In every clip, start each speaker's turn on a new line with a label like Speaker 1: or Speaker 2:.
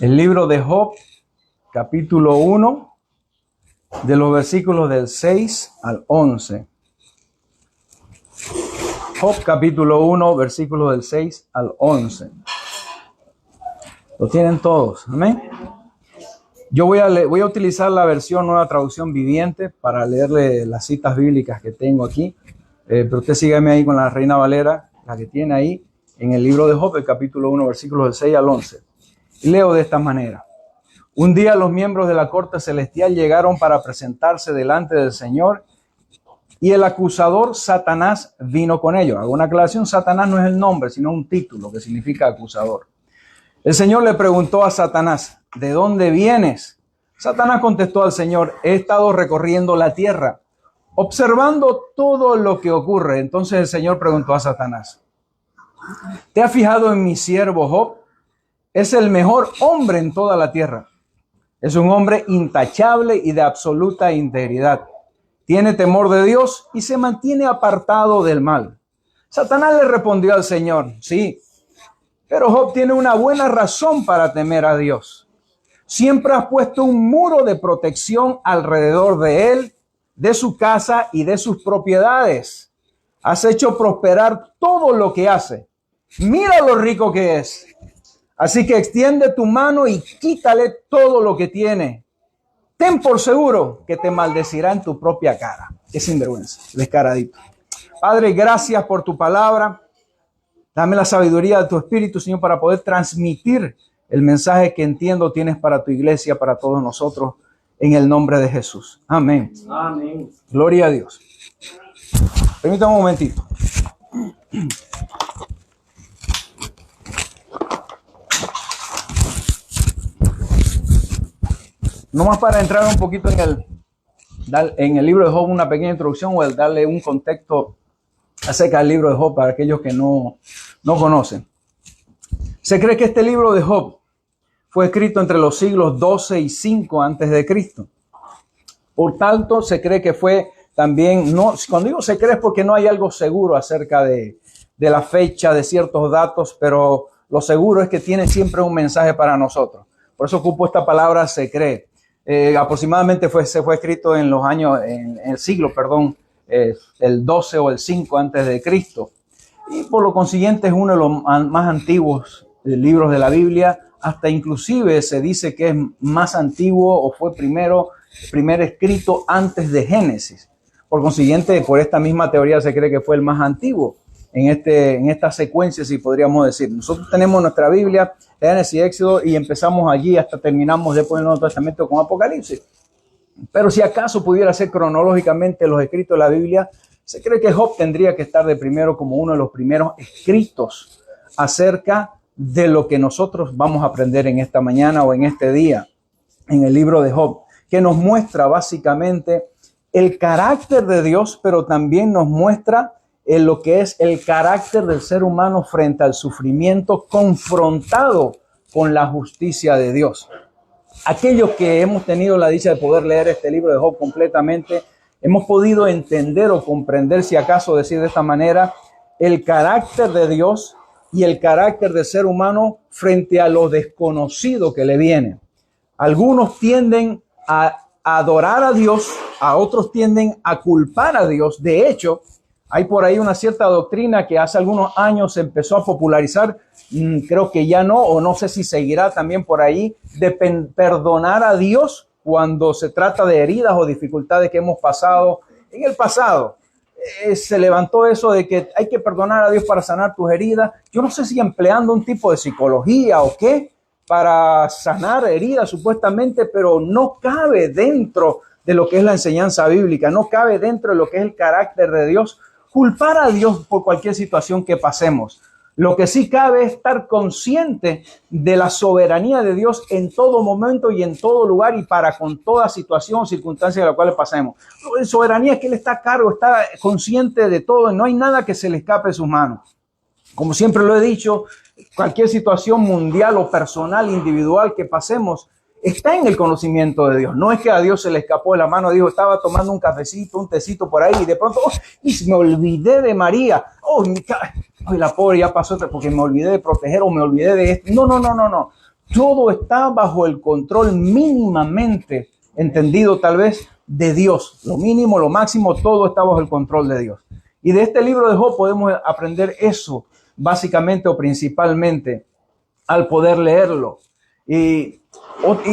Speaker 1: El libro de Job, capítulo 1, de los versículos del 6 al 11. Job, capítulo 1, versículos del 6 al 11. Lo tienen todos, amén. Yo voy a utilizar la versión Nueva Traducción Viviente para leerle las citas bíblicas que tengo aquí. Pero usted sígame ahí con la Reina Valera, la que tiene ahí en el libro de Job, el capítulo 1, versículos del 6 al 11. Y leo de esta manera. Un día los miembros de la corte celestial llegaron para presentarse delante del Señor y el acusador Satanás vino con ellos. Hago una aclaración, Satanás no es el nombre, sino un título que significa acusador. El Señor le preguntó a Satanás, ¿de dónde vienes? Satanás contestó al Señor, he estado recorriendo la tierra, observando todo lo que ocurre. Entonces el Señor preguntó a Satanás, ¿te has fijado en mi siervo Job? Es el mejor hombre en toda la tierra. Es un hombre intachable y de absoluta integridad. Tiene temor de Dios y se mantiene apartado del mal. Satanás le respondió al Señor, sí, pero Job tiene una buena razón para temer a Dios. Siempre has puesto un muro de protección alrededor de él, de su casa y de sus propiedades. Has hecho prosperar todo lo que hace. Mira lo rico que es. Así que extiende tu mano y quítale todo lo que tiene. Ten por seguro que te maldecirá en tu propia cara. Qué sinvergüenza, descaradito. Padre, gracias por tu palabra. Dame la sabiduría de tu espíritu, Señor, para poder transmitir el mensaje que entiendo tienes para tu iglesia, para todos nosotros, en el nombre de Jesús. Amén.
Speaker 2: Amén.
Speaker 1: Gloria a Dios. Permítame un momentito. Nomás para entrar un poquito en el libro de Job, una pequeña introducción o el darle un contexto acerca del libro de Job para aquellos que no conocen. Se cree que este libro de Job fue escrito entre los siglos 12 y 5 antes de Cristo. Por tanto, se cree que fue también, cuando digo se cree es porque no hay algo seguro acerca de la fecha, de ciertos datos, pero lo seguro es que tiene siempre un mensaje para nosotros. Por eso ocupo esta palabra se cree. Aproximadamente se fue escrito en los años, en el siglo, el 12 o el 5 antes de Cristo. Y por lo consiguiente es uno de los más antiguos libros de la Biblia. Hasta inclusive se dice que es más antiguo o fue primero escrito antes de Génesis. Por consiguiente, por esta misma teoría se cree que fue el más antiguo en esta secuencia, si podríamos decir. Nosotros tenemos nuestra Biblia, Génesis y Éxodo, y empezamos allí hasta terminamos después del Nuevo Testamento con Apocalipsis. Pero si acaso pudiera ser cronológicamente los escritos de la Biblia, se cree que Job tendría que estar de primero como uno de los primeros escritos acerca de lo que nosotros vamos a aprender en esta mañana o en este día, en el libro de Job, que nos muestra básicamente el carácter de Dios, pero también nos muestra lo que es el carácter del ser humano frente al sufrimiento confrontado con la justicia de Dios. Aquellos que hemos tenido la dicha de poder leer este libro de Job completamente, hemos podido entender o comprender, si acaso decir de esta manera, el carácter de Dios y el carácter del ser humano frente a lo desconocido que le viene. Algunos tienden a adorar a Dios, a otros tienden a culpar a Dios. De hecho, hay por ahí una cierta doctrina que hace algunos años se empezó a popularizar, creo que ya no, o no sé si seguirá también por ahí, de perdonar a Dios cuando se trata de heridas o dificultades que hemos pasado en el pasado. Se levantó eso de que hay que perdonar a Dios para sanar tus heridas. Yo no sé si empleando un tipo de psicología o qué para sanar heridas supuestamente, pero no cabe dentro de lo que es la enseñanza bíblica, no cabe dentro de lo que es el carácter de Dios culpar a Dios por cualquier situación que pasemos. Lo que sí cabe es estar consciente de la soberanía de Dios en todo momento y en todo lugar y para con toda situación o circunstancia de la cual pasemos. La soberanía es que Él está a cargo, está consciente de todo y no hay nada que se le escape de sus manos. Como siempre lo he dicho, cualquier situación mundial o personal, individual que pasemos, está en el conocimiento de Dios. No es que a Dios se le escapó de la mano. Dijo, estaba tomando un cafecito, un tecito por ahí y de pronto, me olvidé de María. La pobre ya pasó porque me olvidé de proteger o me olvidé de esto. No. Todo está bajo el control mínimamente entendido tal vez de Dios. Lo mínimo, lo máximo, todo está bajo el control de Dios. Y de este libro de Job podemos aprender eso básicamente o principalmente al poder leerlo. Y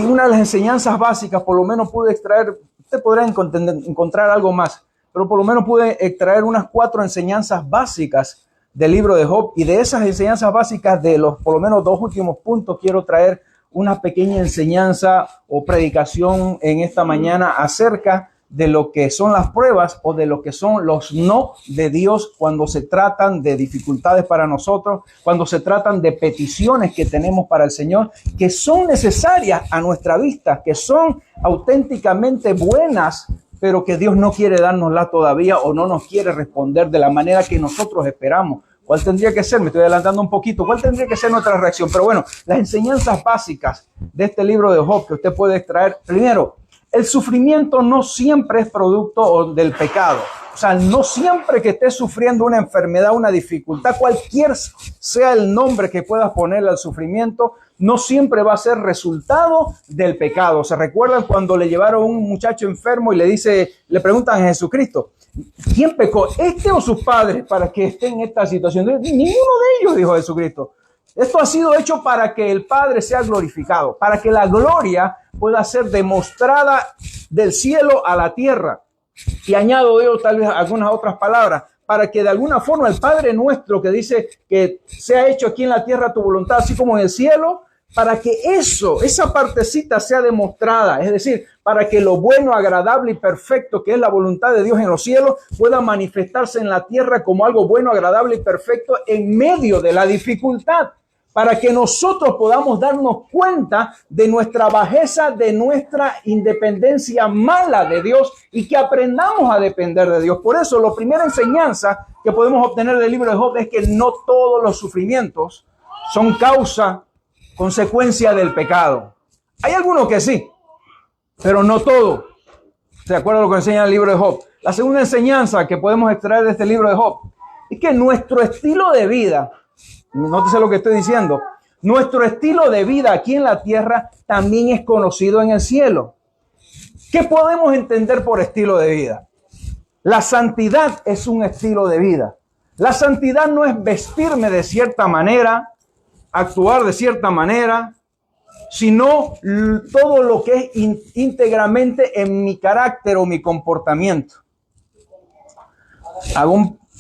Speaker 1: una de las enseñanzas básicas, por lo menos pude extraer, usted podrá encontrar algo más, pero por lo menos pude extraer unas 4 enseñanzas básicas del libro de Job. Y de esas enseñanzas básicas, de los por lo menos 2 últimos puntos, quiero traer una pequeña enseñanza o predicación en esta mañana acerca de lo que son las pruebas o de lo que son los no de Dios cuando se tratan de dificultades para nosotros, cuando se tratan de peticiones que tenemos para el Señor, que son necesarias a nuestra vista, que son auténticamente buenas, pero que Dios no quiere dárnosla todavía o no nos quiere responder de la manera que nosotros esperamos. ¿Cuál tendría que ser? Me estoy adelantando un poquito. ¿Cuál tendría que ser nuestra reacción? Pero bueno, las enseñanzas básicas de este libro de Job que usted puede extraer. Primero, el sufrimiento no siempre es producto del pecado. O sea, no siempre que estés sufriendo una enfermedad, una dificultad, cualquier sea el nombre que puedas ponerle al sufrimiento, no siempre va a ser resultado del pecado. ¿Se recuerdan cuando le llevaron a un muchacho enfermo y le preguntan a Jesucristo, ¿quién pecó, este o sus padres, para que esté en esta situación? Ninguno de ellos, dijo Jesucristo. Esto ha sido hecho para que el Padre sea glorificado, para que la gloria pueda ser demostrada del cielo a la tierra. Y añado yo tal vez algunas otras palabras, para que de alguna forma el Padre nuestro que dice que sea hecho aquí en la tierra tu voluntad, así como en el cielo, para que esa partecita sea demostrada, es decir, para que lo bueno, agradable y perfecto que es la voluntad de Dios en los cielos pueda manifestarse en la tierra como algo bueno, agradable y perfecto en medio de la dificultad, para que nosotros podamos darnos cuenta de nuestra bajeza, de nuestra independencia mala de Dios y que aprendamos a depender de Dios. Por eso, la primera enseñanza que podemos obtener del libro de Job es que no todos los sufrimientos son consecuencia del pecado. Hay algunos que sí, pero no todo. ¿Se acuerdan lo que enseña el libro de Job? La segunda enseñanza que podemos extraer de este libro de Job es que nuestro estilo de vida, nótese lo que estoy diciendo, nuestro estilo de vida aquí en la tierra también es conocido en el cielo. ¿Qué podemos entender por estilo de vida? La santidad es un estilo de vida. La santidad no es vestirme de cierta manera, actuar de cierta manera, sino todo lo que es íntegramente en mi carácter o mi comportamiento.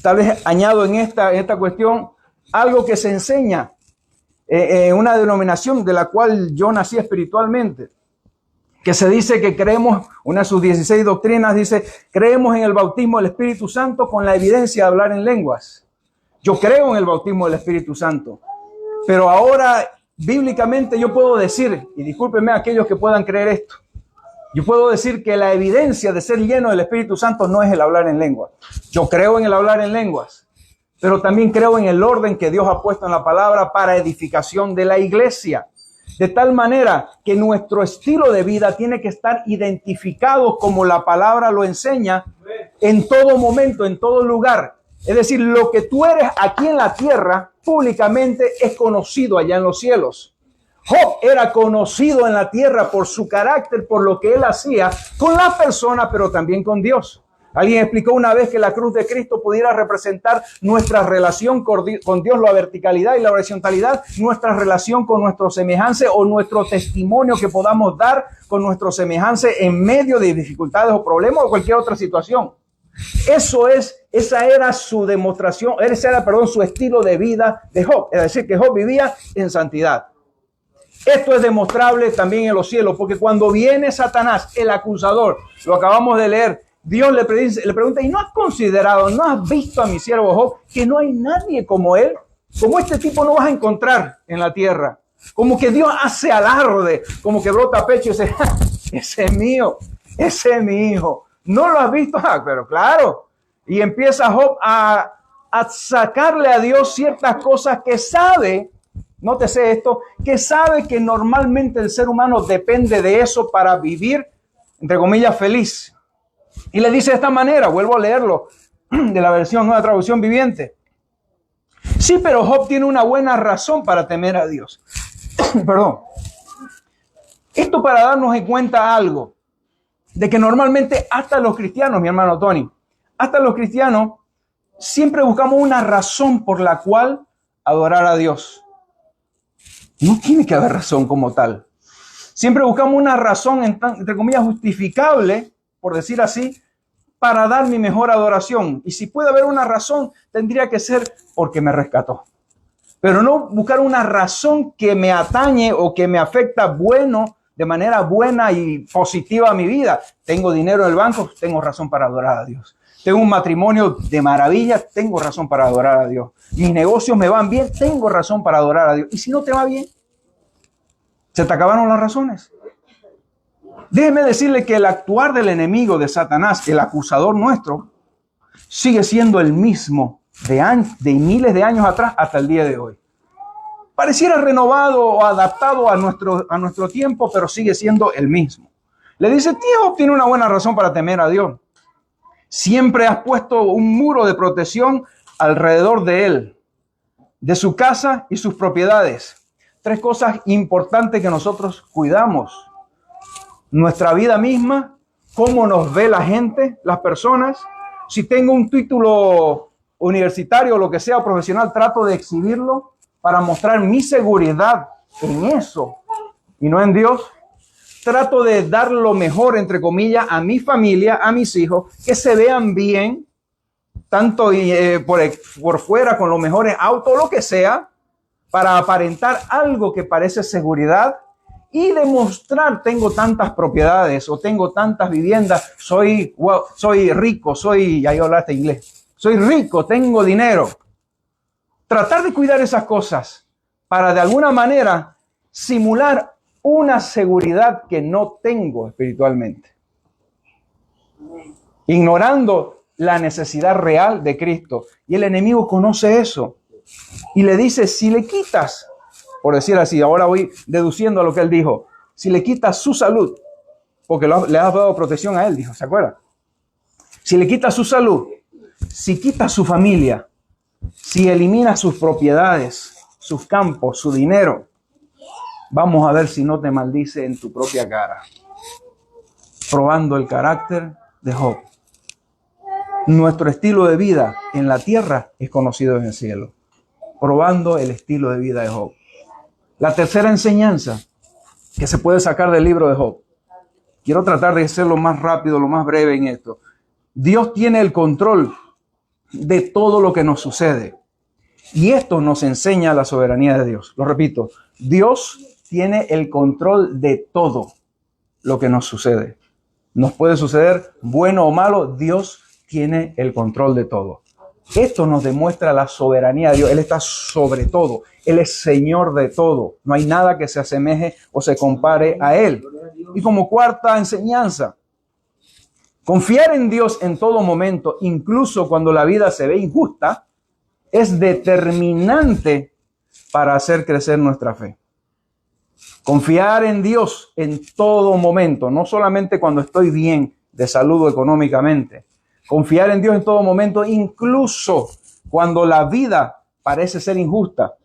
Speaker 1: Tal vez añado en esta cuestión algo que se enseña en una denominación de la cual yo nací espiritualmente, que se dice que creemos, una de sus 16 doctrinas dice, creemos en el bautismo del Espíritu Santo con la evidencia de hablar en lenguas. Yo creo en el bautismo del Espíritu Santo, pero ahora bíblicamente yo puedo decir, y discúlpenme a aquellos que puedan creer esto, yo puedo decir que la evidencia de ser lleno del Espíritu Santo no es el hablar en lenguas. Yo creo en el hablar en lenguas, pero también creo en el orden que Dios ha puesto en la palabra para edificación de la iglesia. De tal manera que nuestro estilo de vida tiene que estar identificado como la palabra lo enseña en todo momento, en todo lugar. Es decir, lo que tú eres aquí en la tierra públicamente es conocido allá en los cielos. Job era conocido en la tierra por su carácter, por lo que él hacía con la persona, pero también con Dios. Alguien explicó una vez que la cruz de Cristo pudiera representar nuestra relación con Dios, la verticalidad y la horizontalidad, nuestra relación con nuestro semejante o nuestro testimonio que podamos dar con nuestro semejante en medio de dificultades o problemas o cualquier otra situación. Esa era su demostración, su estilo de vida de Job. Es decir, que Job vivía en santidad. Esto es demostrable también en los cielos, porque cuando viene Satanás, el acusador, lo acabamos de leer, Dios le pregunta, ¿y no has considerado, no has visto a mi siervo Job, que no hay nadie como él? Como este tipo no vas a encontrar en la tierra. Como que Dios hace alarde, como que brota pecho y dice, ese es mío, ese es mi hijo. ¿No lo has visto? Pero claro. Y empieza Job a sacarle a Dios ciertas cosas que sabe, nótese esto, que sabe que normalmente el ser humano depende de eso para vivir, entre comillas, feliz. Y le dice de esta manera, vuelvo a leerlo, de la versión Nueva Traducción Viviente. Sí, pero Job tiene una buena razón para temer a Dios. Perdón. Esto para darnos en cuenta algo, de que normalmente hasta los cristianos, mi hermano Tony, hasta los cristianos siempre buscamos una razón por la cual adorar a Dios. No tiene que haber razón como tal. Siempre buscamos una razón, entre comillas, justificable, por decir así, para dar mi mejor adoración. Y si puede haber una razón, tendría que ser porque me rescató. Pero no buscar una razón que me atañe o que me afecta de manera buena y positiva a mi vida. Tengo dinero en el banco, tengo razón para adorar a Dios. Tengo un matrimonio de maravilla, tengo razón para adorar a Dios. Mis negocios me van bien, tengo razón para adorar a Dios. ¿Y si no te va bien? ¿Se te acabaron las razones? Déjeme decirle que el actuar del enemigo de Satanás, el acusador nuestro, sigue siendo el mismo de miles de años atrás hasta el día de hoy. Pareciera renovado o adaptado a nuestro tiempo, pero sigue siendo el mismo. Le dice, tío, tiene una buena razón para temer a Dios. Siempre has puesto un muro de protección alrededor de él, de su casa y sus propiedades. 3 cosas importantes que nosotros cuidamos. Nuestra vida misma, cómo nos ve la gente, las personas. Si tengo un título universitario o lo que sea, profesional, trato de exhibirlo para mostrar mi seguridad en eso y no en Dios. Trato de dar lo mejor, entre comillas, a mi familia, a mis hijos, que se vean bien, tanto por fuera con los mejores autos, lo que sea, para aparentar algo que parece seguridad y demostrar tengo tantas propiedades o tengo tantas viviendas, soy rico, ya yo hablaste inglés, soy rico, tengo dinero. Tratar de cuidar esas cosas para de alguna manera simular una seguridad que no tengo espiritualmente. Ignorando la necesidad real de Cristo. Y el enemigo conoce eso. Y le dice, si le quitas, por decir así, ahora voy deduciendo a lo que él dijo, si le quitas su salud, porque le has dado protección a él, dijo, ¿se acuerda? Si le quitas su salud, si quitas su familia, si eliminas sus propiedades, sus campos, su dinero, vamos a ver si no te maldice en tu propia cara. Probando el carácter de Job. Nuestro estilo de vida en la tierra es conocido en el cielo. Probando el estilo de vida de Job. La tercera enseñanza que se puede sacar del libro de Job. Quiero tratar de ser lo más rápido, lo más breve en esto. Dios tiene el control de todo lo que nos sucede. Y esto nos enseña la soberanía de Dios. Lo repito, Dios tiene el control de todo lo que nos sucede. Nos puede suceder bueno o malo, Dios tiene el control de todo. Esto nos demuestra la soberanía de Dios. Él está sobre todo. Él es Señor de todo. No hay nada que se asemeje o se compare a Él. Y como cuarta enseñanza, confiar en Dios en todo momento, incluso cuando la vida se ve injusta, es determinante para hacer crecer nuestra fe. Confiar en Dios en todo momento, no solamente cuando estoy bien de salud o económicamente. Confiar en Dios en todo momento, incluso cuando la vida parece ser injusta.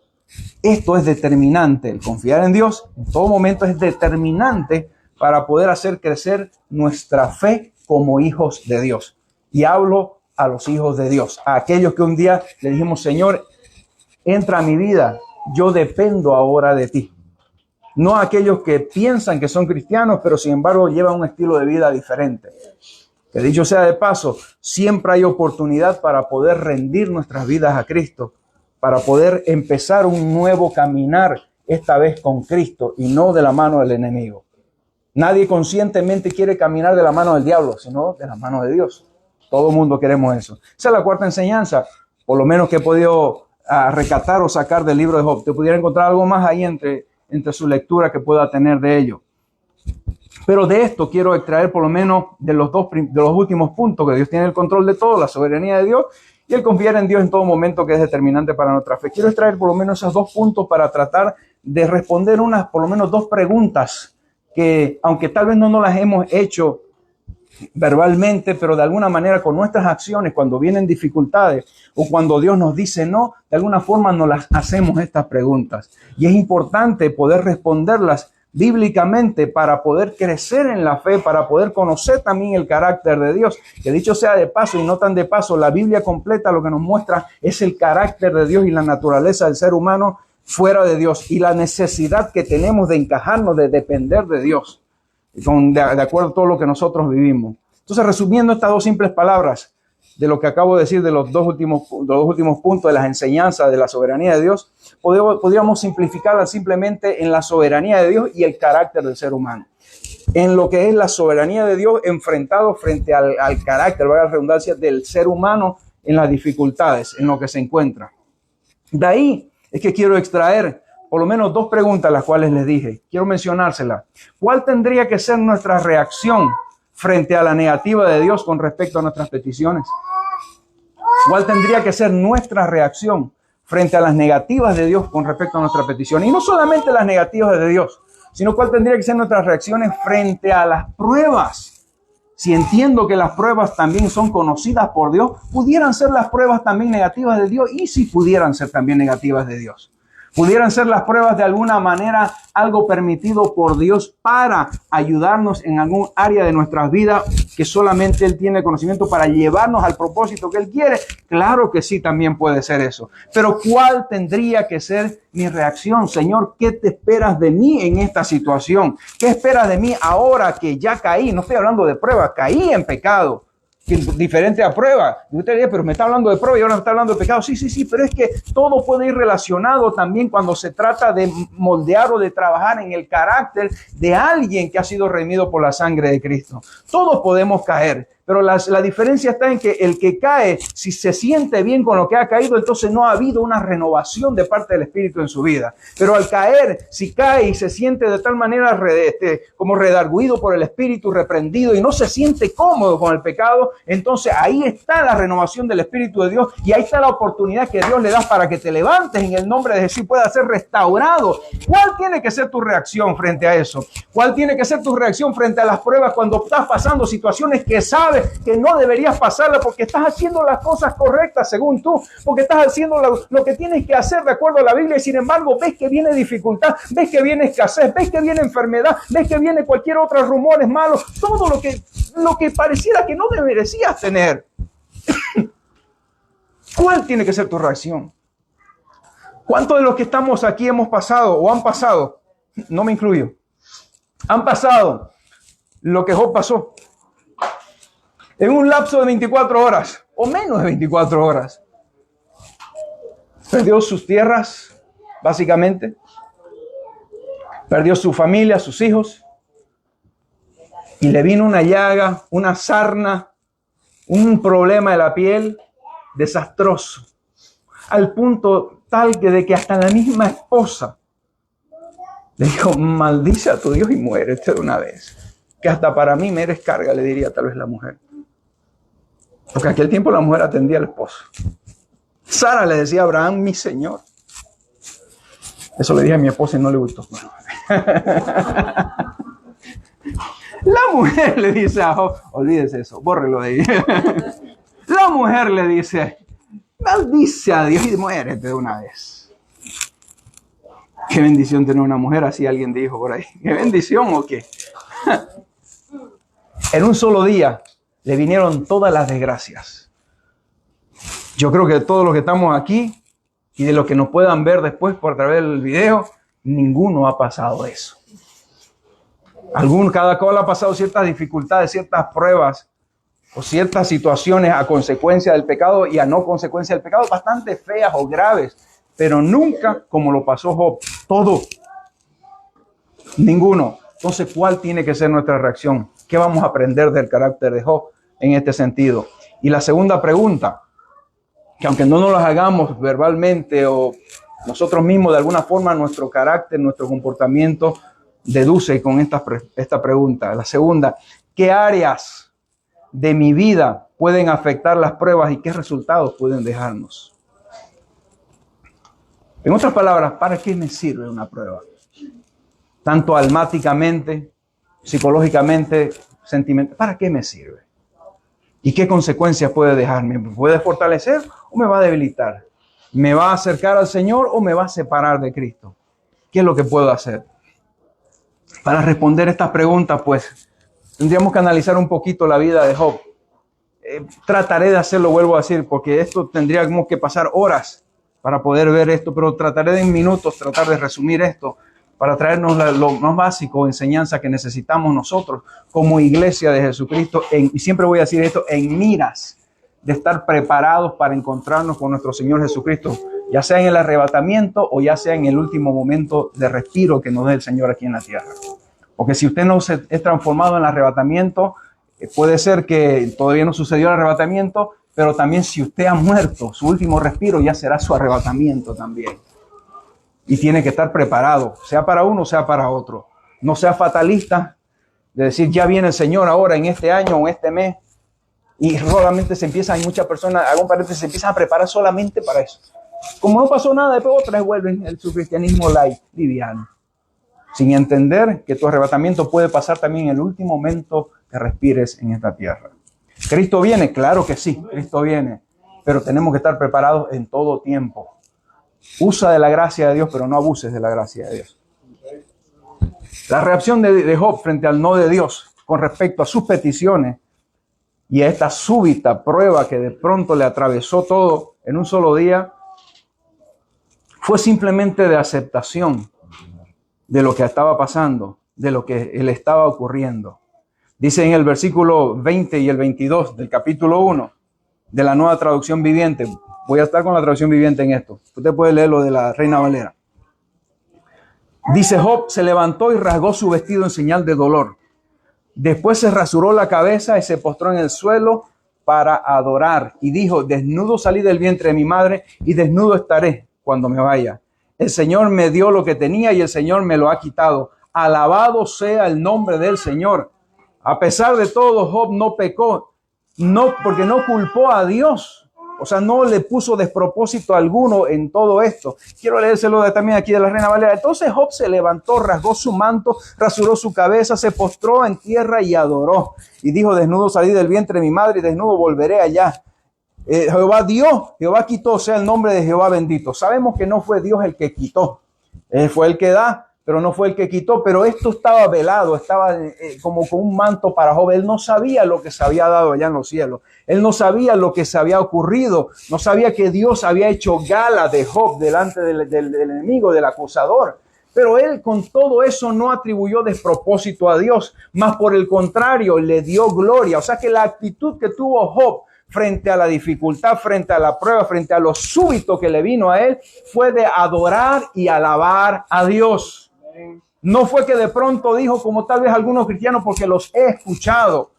Speaker 1: Esto es determinante. El confiar en Dios en todo momento es determinante para poder hacer crecer nuestra fe como hijos de Dios. Y hablo a los hijos de Dios, a aquellos que un día le dijimos, Señor, entra a mi vida, yo dependo ahora de ti. No a aquellos que piensan que son cristianos, pero sin embargo llevan un estilo de vida diferente. Que dicho sea de paso, siempre hay oportunidad para poder rendir nuestras vidas a Cristo, para poder empezar un nuevo caminar, esta vez con Cristo y no de la mano del enemigo. Nadie conscientemente quiere caminar de la mano del diablo, sino de la mano de Dios. Todo el mundo queremos eso. Esa es la cuarta enseñanza, por lo menos que he podido recatar o sacar del libro de Job. Te pudiera encontrar algo más ahí entre su lectura que pueda tener de ello. Pero de esto quiero extraer por lo menos de los últimos puntos, que Dios tiene el control de todo, la soberanía de Dios y el confiar en Dios en todo momento, que es determinante para nuestra fe. Quiero extraer por lo menos esos 2 puntos para tratar de responder por lo menos 2 preguntas que, aunque tal vez no nos las hemos hecho verbalmente, pero de alguna manera con nuestras acciones, cuando vienen dificultades o cuando Dios nos dice no, de alguna forma nos las hacemos estas preguntas. Y es importante poder responderlas bíblicamente para poder crecer en la fe, para poder conocer también el carácter de Dios. Que dicho sea de paso y no tan de paso, la Biblia completa lo que nos muestra es el carácter de Dios y la naturaleza del ser humano fuera de Dios y la necesidad que tenemos de encajarnos, de depender de Dios, de acuerdo a todo lo que nosotros vivimos. Entonces, resumiendo estas dos simples palabras de lo que acabo de decir de los dos últimos puntos de las enseñanzas de la soberanía de Dios, podríamos simplificarla simplemente en la soberanía de Dios y el carácter del ser humano. En lo que es la soberanía de Dios enfrentado frente al carácter, valga la redundancia, del ser humano en las dificultades en lo que se encuentra. De ahí es que quiero extraer por lo menos dos preguntas, las cuales les dije. Quiero mencionárselas. ¿Cuál tendría que ser nuestra reacción frente a la negativa de Dios con respecto a nuestras peticiones? ¿Cuál tendría que ser nuestra reacción frente a las negativas de Dios con respecto a nuestras peticiones? Y no solamente las negativas de Dios, sino cuál tendría que ser nuestras reacciones frente a las pruebas. Si entiendo que las pruebas también son conocidas por Dios, pudieran ser las pruebas también negativas de Dios, y si pudieran ser también negativas de Dios. Pudieran ser las pruebas de alguna manera algo permitido por Dios para ayudarnos en algún área de nuestras vidas que solamente Él tiene conocimiento para llevarnos al propósito que Él quiere. Claro que sí, también puede ser eso. Pero ¿cuál tendría que ser mi reacción? Señor, ¿qué te esperas de mí en esta situación? ¿Qué esperas de mí ahora que ya caí? No estoy hablando de prueba, caí en pecado. Diferente a prueba. Y usted dice, pero me está hablando de prueba y ahora me está hablando de pecado. Sí, pero es que todo puede ir relacionado también cuando se trata de moldear o de trabajar en el carácter de alguien que ha sido redimido por la sangre de Cristo. Todos podemos caer, pero la diferencia está en que el que cae, si se siente bien con lo que ha caído, entonces no ha habido una renovación de parte del Espíritu en su vida. Pero al caer, si cae y se siente de tal manera como redarguido por el Espíritu, reprendido y no se siente cómodo con el pecado, entonces ahí está la renovación del Espíritu de Dios y ahí está la oportunidad que Dios le da para que te levantes en el nombre de Jesús y puedas ser restaurado. ¿Cuál tiene que ser tu reacción frente a eso? ¿Cuál tiene que ser tu reacción frente a las pruebas cuando estás pasando situaciones que sabes que no deberías pasarla porque estás haciendo las cosas correctas según tú, porque estás haciendo lo que tienes que hacer de acuerdo a la Biblia y sin embargo ves que viene dificultad, ves que viene escasez, ves que viene enfermedad, ves que viene cualquier otro rumores malos, todo lo que pareciera que no deberías tener? ¿Cuál tiene que ser tu reacción? ¿Cuántos de los que estamos aquí hemos pasado o han pasado, no me incluyo, han pasado lo que Job pasó? En un lapso de 24 horas o menos de 24 horas. Perdió sus tierras, básicamente. Perdió su familia, sus hijos. Y le vino una llaga, una sarna, un problema de la piel desastroso. Al punto tal de que hasta la misma esposa le dijo, maldice a tu Dios y muérete de una vez. Que hasta para mí me eres carga, le diría tal vez la mujer. Porque en aquel tiempo la mujer atendía al esposo. Sara le decía a Abraham, mi señor. Eso le dije a mi esposa y no le gustó. La mujer le dice a Job, olvídese eso, bórrelo de ahí. La mujer le dice, maldice a Dios y muérete de una vez. Qué bendición tener una mujer así, alguien dijo por ahí. ¿Qué bendición o qué? En un solo día le vinieron todas las desgracias. Yo creo que de todos los que estamos aquí y de los que nos puedan ver después por través del video, ninguno ha pasado eso. Cada cual ha pasado ciertas dificultades, ciertas pruebas o ciertas situaciones a consecuencia del pecado y a no consecuencia del pecado, bastante feas o graves, pero nunca como lo pasó Job. Todo. Ninguno. Entonces, ¿cuál tiene que ser nuestra reacción? ¿Qué vamos a aprender del carácter de Job en este sentido? Y la segunda pregunta, que aunque no nos las hagamos verbalmente o nosotros mismos de alguna forma, nuestro carácter, nuestro comportamiento deduce con esta pregunta. La segunda, ¿qué áreas de mi vida pueden afectar las pruebas y qué resultados pueden dejarnos? En otras palabras, ¿para qué me sirve una prueba? Tanto almáticamente, psicológicamente, sentimental, ¿para qué me sirve? ¿Y qué consecuencias puede dejarme? ¿Me puede fortalecer o me va a debilitar? ¿Me va a acercar al Señor o me va a separar de Cristo? ¿Qué es lo que puedo hacer? Para responder estas preguntas, pues, tendríamos que analizar un poquito la vida de Job. Trataré de hacerlo, vuelvo a decir, porque esto tendríamos que pasar horas para poder ver esto, pero trataré de en minutos tratar de resumir esto para traernos lo más básico, enseñanza que necesitamos nosotros como iglesia de Jesucristo, y siempre voy a decir esto, en miras de estar preparados para encontrarnos con nuestro Señor Jesucristo, ya sea en el arrebatamiento o ya sea en el último momento de respiro que nos dé el Señor aquí en la tierra. Porque si usted no se es transformado en el arrebatamiento, puede ser que todavía no sucedió el arrebatamiento, pero también si usted ha muerto, su último respiro ya será su arrebatamiento también. Y tiene que estar preparado, sea para uno, sea para otro. No sea fatalista de decir, ya viene el Señor ahora en este año o en este mes. Y solamente hay muchas personas, hago un paréntesis, se empiezan a preparar solamente para eso. Como no pasó nada, después otra vez vuelven su cristianismo light, liviano. Sin entender que tu arrebatamiento puede pasar también en el último momento que respires en esta tierra. ¿Cristo viene? Claro que sí, Cristo viene. Pero tenemos que estar preparados en todo tiempo. Usa de la gracia de Dios, pero no abuses de la gracia de Dios. La reacción de Job frente al no de Dios con respecto a sus peticiones y a esta súbita prueba que de pronto le atravesó todo en un solo día, fue simplemente de aceptación de lo que estaba pasando, de lo que le estaba ocurriendo. Dice en el versículo 20 y el 22 del capítulo 1 de la Nueva Traducción Viviente. Voy a estar con la traducción viviente en esto. Usted puede leer lo de la Reina Valera. Dice: Job se levantó y rasgó su vestido en señal de dolor. Después se rasuró la cabeza y se postró en el suelo para adorar. Y dijo: desnudo salí del vientre de mi madre y desnudo estaré cuando me vaya. El Señor me dio lo que tenía y el Señor me lo ha quitado. Alabado sea el nombre del Señor. A pesar de todo, Job no pecó, no porque no culpó a Dios. O sea, no le puso despropósito alguno en todo esto. Quiero leérselo también aquí de la Reina Valera. Entonces Job se levantó, rasgó su manto, rasuró su cabeza, se postró en tierra y adoró. Y dijo: desnudo salí del vientre de mi madre y desnudo volveré allá. Jehová dio, Jehová quitó, sea el nombre de Jehová bendito. Sabemos que no fue Dios el que quitó. Fue el que da, pero no fue el que quitó. Pero esto estaba velado, estaba como con un manto para Job. Él no sabía lo que se había dado allá en los cielos. Él no sabía lo que se había ocurrido. No sabía que Dios había hecho gala de Job delante del enemigo, del acusador. Pero él con todo eso no atribuyó despropósito a Dios. Más por el contrario, le dio gloria. O sea que la actitud que tuvo Job frente a la dificultad, frente a la prueba, frente a lo súbito que le vino a él, fue de adorar y alabar a Dios. No fue que de pronto dijo, como tal vez algunos cristianos, porque los he escuchado,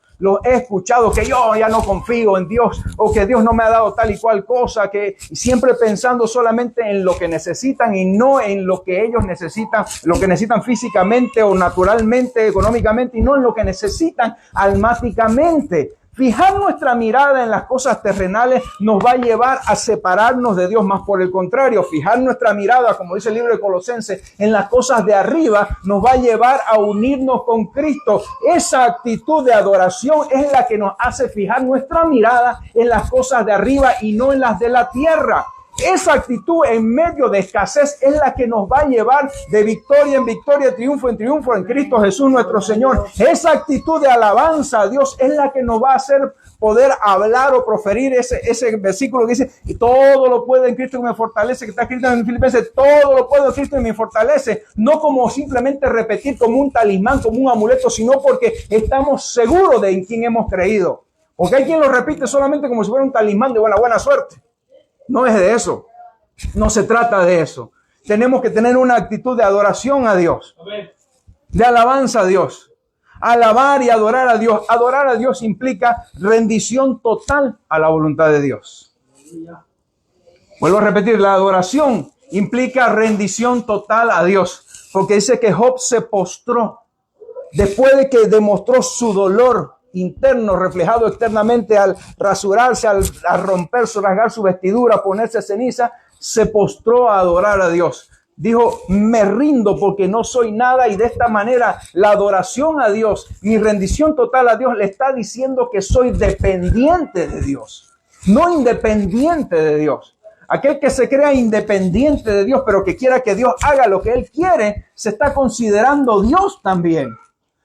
Speaker 1: que yo ya no confío en Dios, o que Dios no me ha dado tal y cual cosa, que siempre pensando solamente en lo que necesitan y no en lo que ellos necesitan, lo que necesitan físicamente o naturalmente, económicamente, y no en lo que necesitan almáticamente. Fijar nuestra mirada en las cosas terrenales nos va a llevar a separarnos de Dios. Más por el contrario, fijar nuestra mirada, como dice el libro de Colosenses, en las cosas de arriba nos va a llevar a unirnos con Cristo. Esa actitud de adoración es la que nos hace fijar nuestra mirada en las cosas de arriba y no en las de la tierra. Esa actitud en medio de escasez es la que nos va a llevar de victoria en victoria, triunfo en Cristo Jesús nuestro Señor. Esa actitud de alabanza a Dios es la que nos va a hacer poder hablar o proferir ese versículo que dice: y todo lo puedo en Cristo que me fortalece, que está escrito en Filipenses, todo lo puedo en Cristo que me fortalece. No como simplemente repetir como un talismán, como un amuleto, sino porque estamos seguros de en quién hemos creído. Porque hay quien lo repite solamente como si fuera un talismán de buena suerte. No es de eso. No se trata de eso. Tenemos que tener una actitud de adoración a Dios. De alabanza a Dios. Alabar y adorar a Dios. Adorar a Dios implica rendición total a la voluntad de Dios. Vuelvo a repetir, la adoración implica rendición total a Dios. Porque dice que Job se postró después de que demostró su dolor interno reflejado externamente al rasurarse, al rasgar su vestidura, ponerse ceniza, se postró a adorar a Dios. Dijo: me rindo porque no soy nada. Y de esta manera la adoración a Dios, mi rendición total a Dios, le está diciendo que soy dependiente de Dios, no independiente de Dios. Aquel que se crea independiente de Dios, pero que quiera que Dios haga lo que Él quiere, se está considerando Dios también.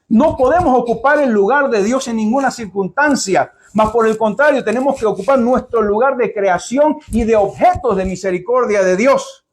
Speaker 1: No podemos ocupar el lugar de Dios en ninguna circunstancia, mas por el contrario, tenemos que ocupar nuestro lugar de creación y de objetos de misericordia de Dios,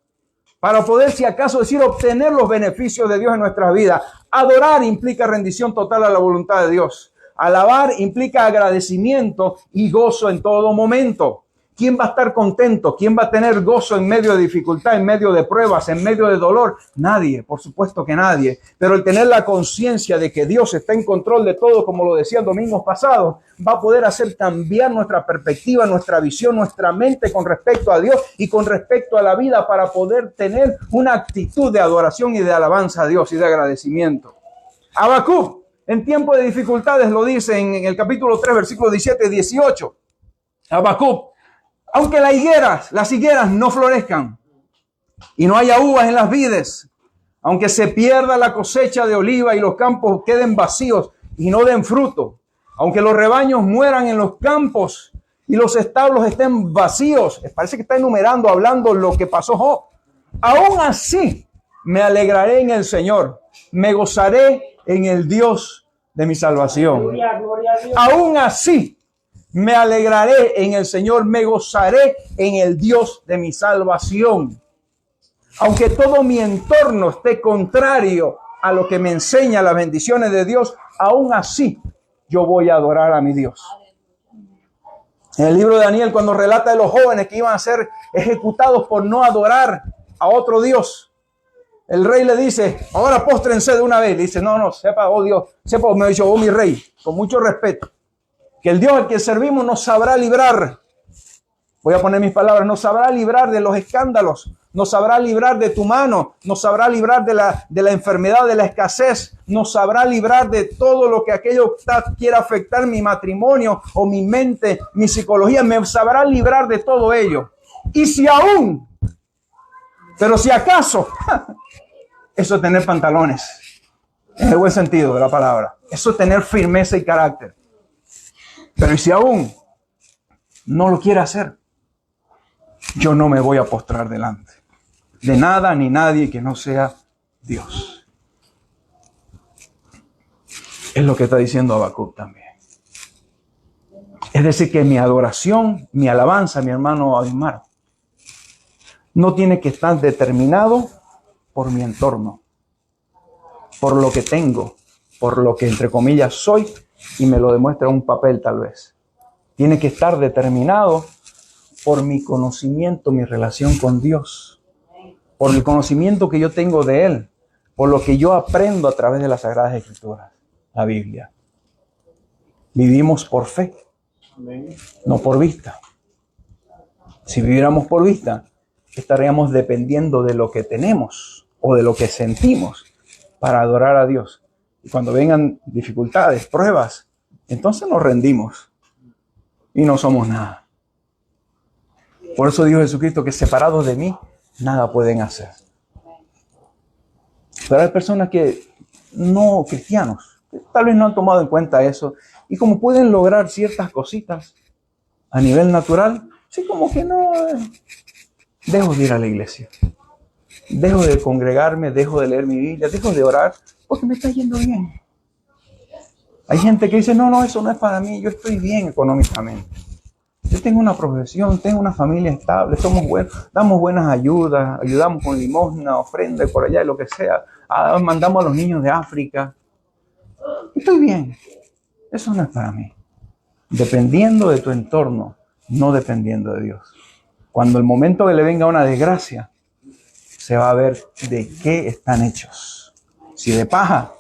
Speaker 1: para poder, si acaso decir, obtener los beneficios de Dios en nuestras vidas. Adorar implica rendición total a la voluntad de Dios. Alabar implica agradecimiento y gozo en todo momento. ¿Quién va a estar contento? ¿Quién va a tener gozo en medio de dificultad, en medio de pruebas, en medio de dolor? Nadie, por supuesto que nadie. Pero el tener la conciencia de que Dios está en control de todo, como lo decía el domingo pasado, va a poder hacer cambiar nuestra perspectiva, nuestra visión, nuestra mente con respecto a Dios y con respecto a la vida, para poder tener una actitud de adoración y de alabanza a Dios y de agradecimiento. Habacuc, en tiempo de dificultades, lo dice en el capítulo 3, versículos 17 y 18. Habacuc: aunque las higueras no florezcan y no haya uvas en las vides, aunque se pierda la cosecha de oliva y los campos queden vacíos y no den fruto, aunque los rebaños mueran en los campos y los establos estén vacíos, parece que está enumerando, hablando lo que pasó Job, aún así me alegraré en el Señor, me gozaré en el Dios de mi salvación.
Speaker 2: Gloria, gloria a Dios.
Speaker 1: Aún así me alegraré en el Señor, me gozaré en el Dios de mi salvación. Aunque todo mi entorno esté contrario a lo que me enseña las bendiciones de Dios, aún así yo voy a adorar a mi Dios. En el libro de Daniel, cuando relata de los jóvenes que iban a ser ejecutados por no adorar a otro Dios, el rey le dice: ahora póstrense de una vez. Le dice: no, sepa, oh Dios, sepa, me ha dicho, oh mi rey, con mucho respeto, que el Dios al que servimos nos sabrá librar. Voy a poner mis palabras: nos sabrá librar de los escándalos, nos sabrá librar de tu mano, nos sabrá librar de la enfermedad, de la escasez, nos sabrá librar de todo lo que aquello quiera afectar mi matrimonio o mi mente, mi psicología, me sabrá librar de todo ello. Y si aún, pero si acaso, eso es tener pantalones, en el buen sentido de la palabra, eso es tener firmeza y carácter. Pero si aún no lo quiere hacer, yo no me voy a postrar delante de nada ni nadie que no sea Dios. Es lo que está diciendo Habacuc también. Es decir, que mi adoración, mi alabanza, mi hermano Abimar, no tiene que estar determinado por mi entorno, por lo que tengo, por lo que entre comillas soy, y me lo demuestra un papel tal vez. Tiene que estar determinado por mi conocimiento, mi relación con Dios, por el conocimiento que yo tengo de Él, por lo que yo aprendo a través de las Sagradas Escrituras, la Biblia. Vivimos por fe, no por vista. Si viviéramos por vista, estaríamos dependiendo de lo que tenemos o de lo que sentimos para adorar a Dios. Y cuando vengan dificultades, pruebas, entonces nos rendimos y no somos nada. Por eso dijo Jesucristo que separados de mí, nada pueden hacer. Pero hay personas que no, cristianos, que tal vez no han tomado en cuenta eso. Y como pueden lograr ciertas cositas a nivel natural, sí, como que no, dejo de ir a la iglesia. Dejo de congregarme, dejo de leer mi Biblia, dejo de orar, porque me está yendo bien. Hay gente que dice: no, eso no es para mí, yo estoy bien económicamente. Yo tengo una profesión, tengo una familia estable, somos buenos, damos buenas ayudas, ayudamos con limosna, ofrenda y por allá, y lo que sea. Mandamos a los niños de África. Estoy bien. Eso no es para mí. Dependiendo de tu entorno, no dependiendo de Dios. Cuando el momento que le venga una desgracia, se va a ver de qué están hechos. Si de paja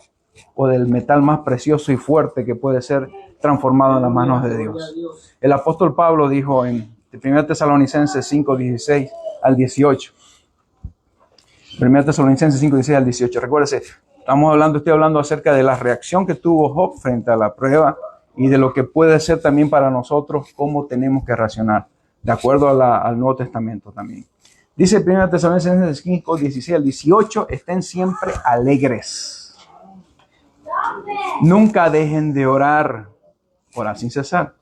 Speaker 1: o del metal más precioso y fuerte que puede ser transformado en las manos de Dios. El apóstol Pablo dijo en 1 Tesalonicenses 5, 16 al 18. 1 Tesalonicenses 5, 16 al 18. Recuérdese, estoy hablando acerca de la reacción que tuvo Job frente a la prueba y de lo que puede ser también para nosotros, cómo tenemos que reaccionar, de acuerdo al Nuevo Testamento también. Dice 1 Tesalonicenses 5, 16 al 18, estén siempre alegres. Nunca dejen de orar sin cesar.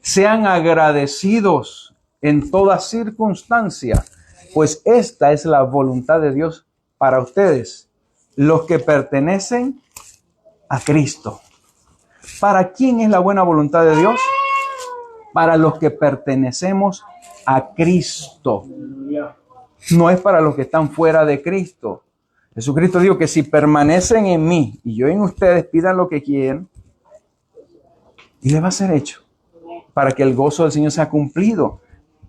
Speaker 1: Sean agradecidos en toda circunstancia, pues esta es la voluntad de Dios para ustedes, los que pertenecen a Cristo. ¿Para quién es la buena voluntad de Dios? Para los que pertenecemos a Cristo. No es para los que están fuera de Cristo. Jesucristo dijo que si permanecen en mí y yo en ustedes, pidan lo que quieran y les va a ser hecho para que el gozo del Señor sea cumplido.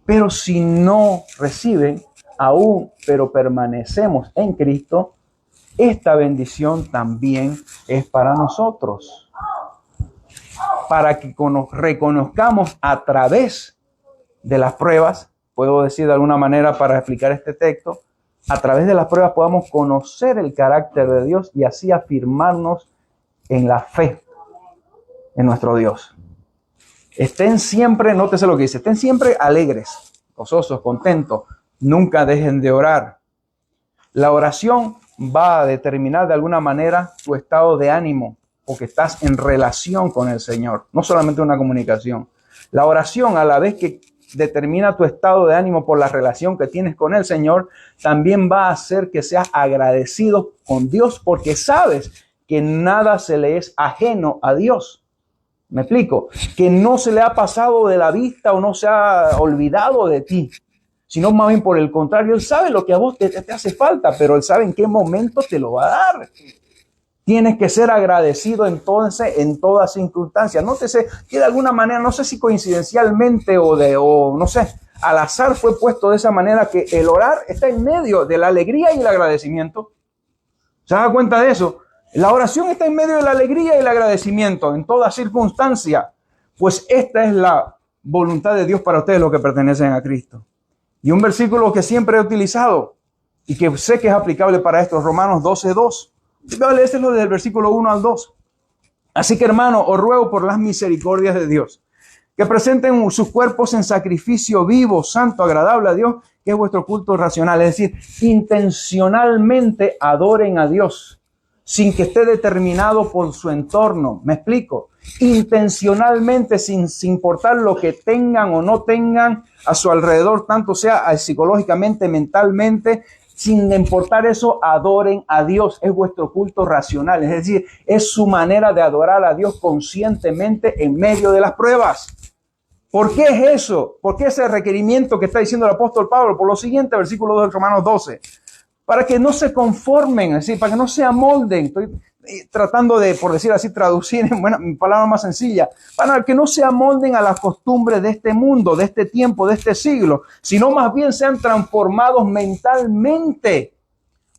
Speaker 1: Pero si no reciben aún, pero permanecemos en Cristo, esta bendición también es para nosotros. Para que reconozcamos a través de las pruebas, puedo decir de alguna manera para explicar este texto, a través de las pruebas podamos conocer el carácter de Dios y así afirmarnos en la fe en nuestro Dios. Estén siempre, nótese lo que dice, estén siempre alegres, gozosos, contentos, nunca dejen de orar. La oración va a determinar de alguna manera tu estado de ánimo o que estás en relación con el Señor, no solamente una comunicación. La oración, a la vez que determina tu estado de ánimo por la relación que tienes con el Señor, también va a hacer que seas agradecido con Dios porque sabes que nada se le es ajeno a Dios. ¿Me explico? Que no se le ha pasado de la vista o no se ha olvidado de ti, sino más bien por el contrario, Él sabe lo que a vos te hace falta, pero Él sabe en qué momento te lo va a dar. Tienes que ser agradecido entonces en todas circunstancias. Nótese que de alguna manera, no sé si coincidencialmente o no sé, al azar fue puesto de esa manera que el orar está en medio de la alegría y el agradecimiento. ¿Se da cuenta de eso? La oración está en medio de la alegría y el agradecimiento en toda circunstancia. Pues esta es la voluntad de Dios para ustedes los que pertenecen a Cristo. Y un versículo que siempre he utilizado y que sé que es aplicable para esto, Romanos 12:2. Este es lo del versículo 1 al 2. Así que, hermano, os ruego por las misericordias de Dios, que presenten sus cuerpos en sacrificio vivo, santo, agradable a Dios, que es vuestro culto racional. Es decir, intencionalmente adoren a Dios, sin que esté determinado por su entorno. ¿Me explico? Intencionalmente, sin importar lo que tengan o no tengan a su alrededor, tanto sea psicológicamente, mentalmente, sin importar eso, adoren a Dios. Es vuestro culto racional. Es decir, es su manera de adorar a Dios conscientemente en medio de las pruebas. ¿Por qué es eso? ¿Por qué ese requerimiento que está diciendo el apóstol Pablo? Por lo siguiente, versículo 2 de Romanos 12. Para que no se conformen, es decir, para que no se amolden. Estoy tratando de, por decir así, traducir en palabras más sencillas. Para que no se amolden a las costumbres de este mundo, de este tiempo, de este siglo, sino más bien sean transformados mentalmente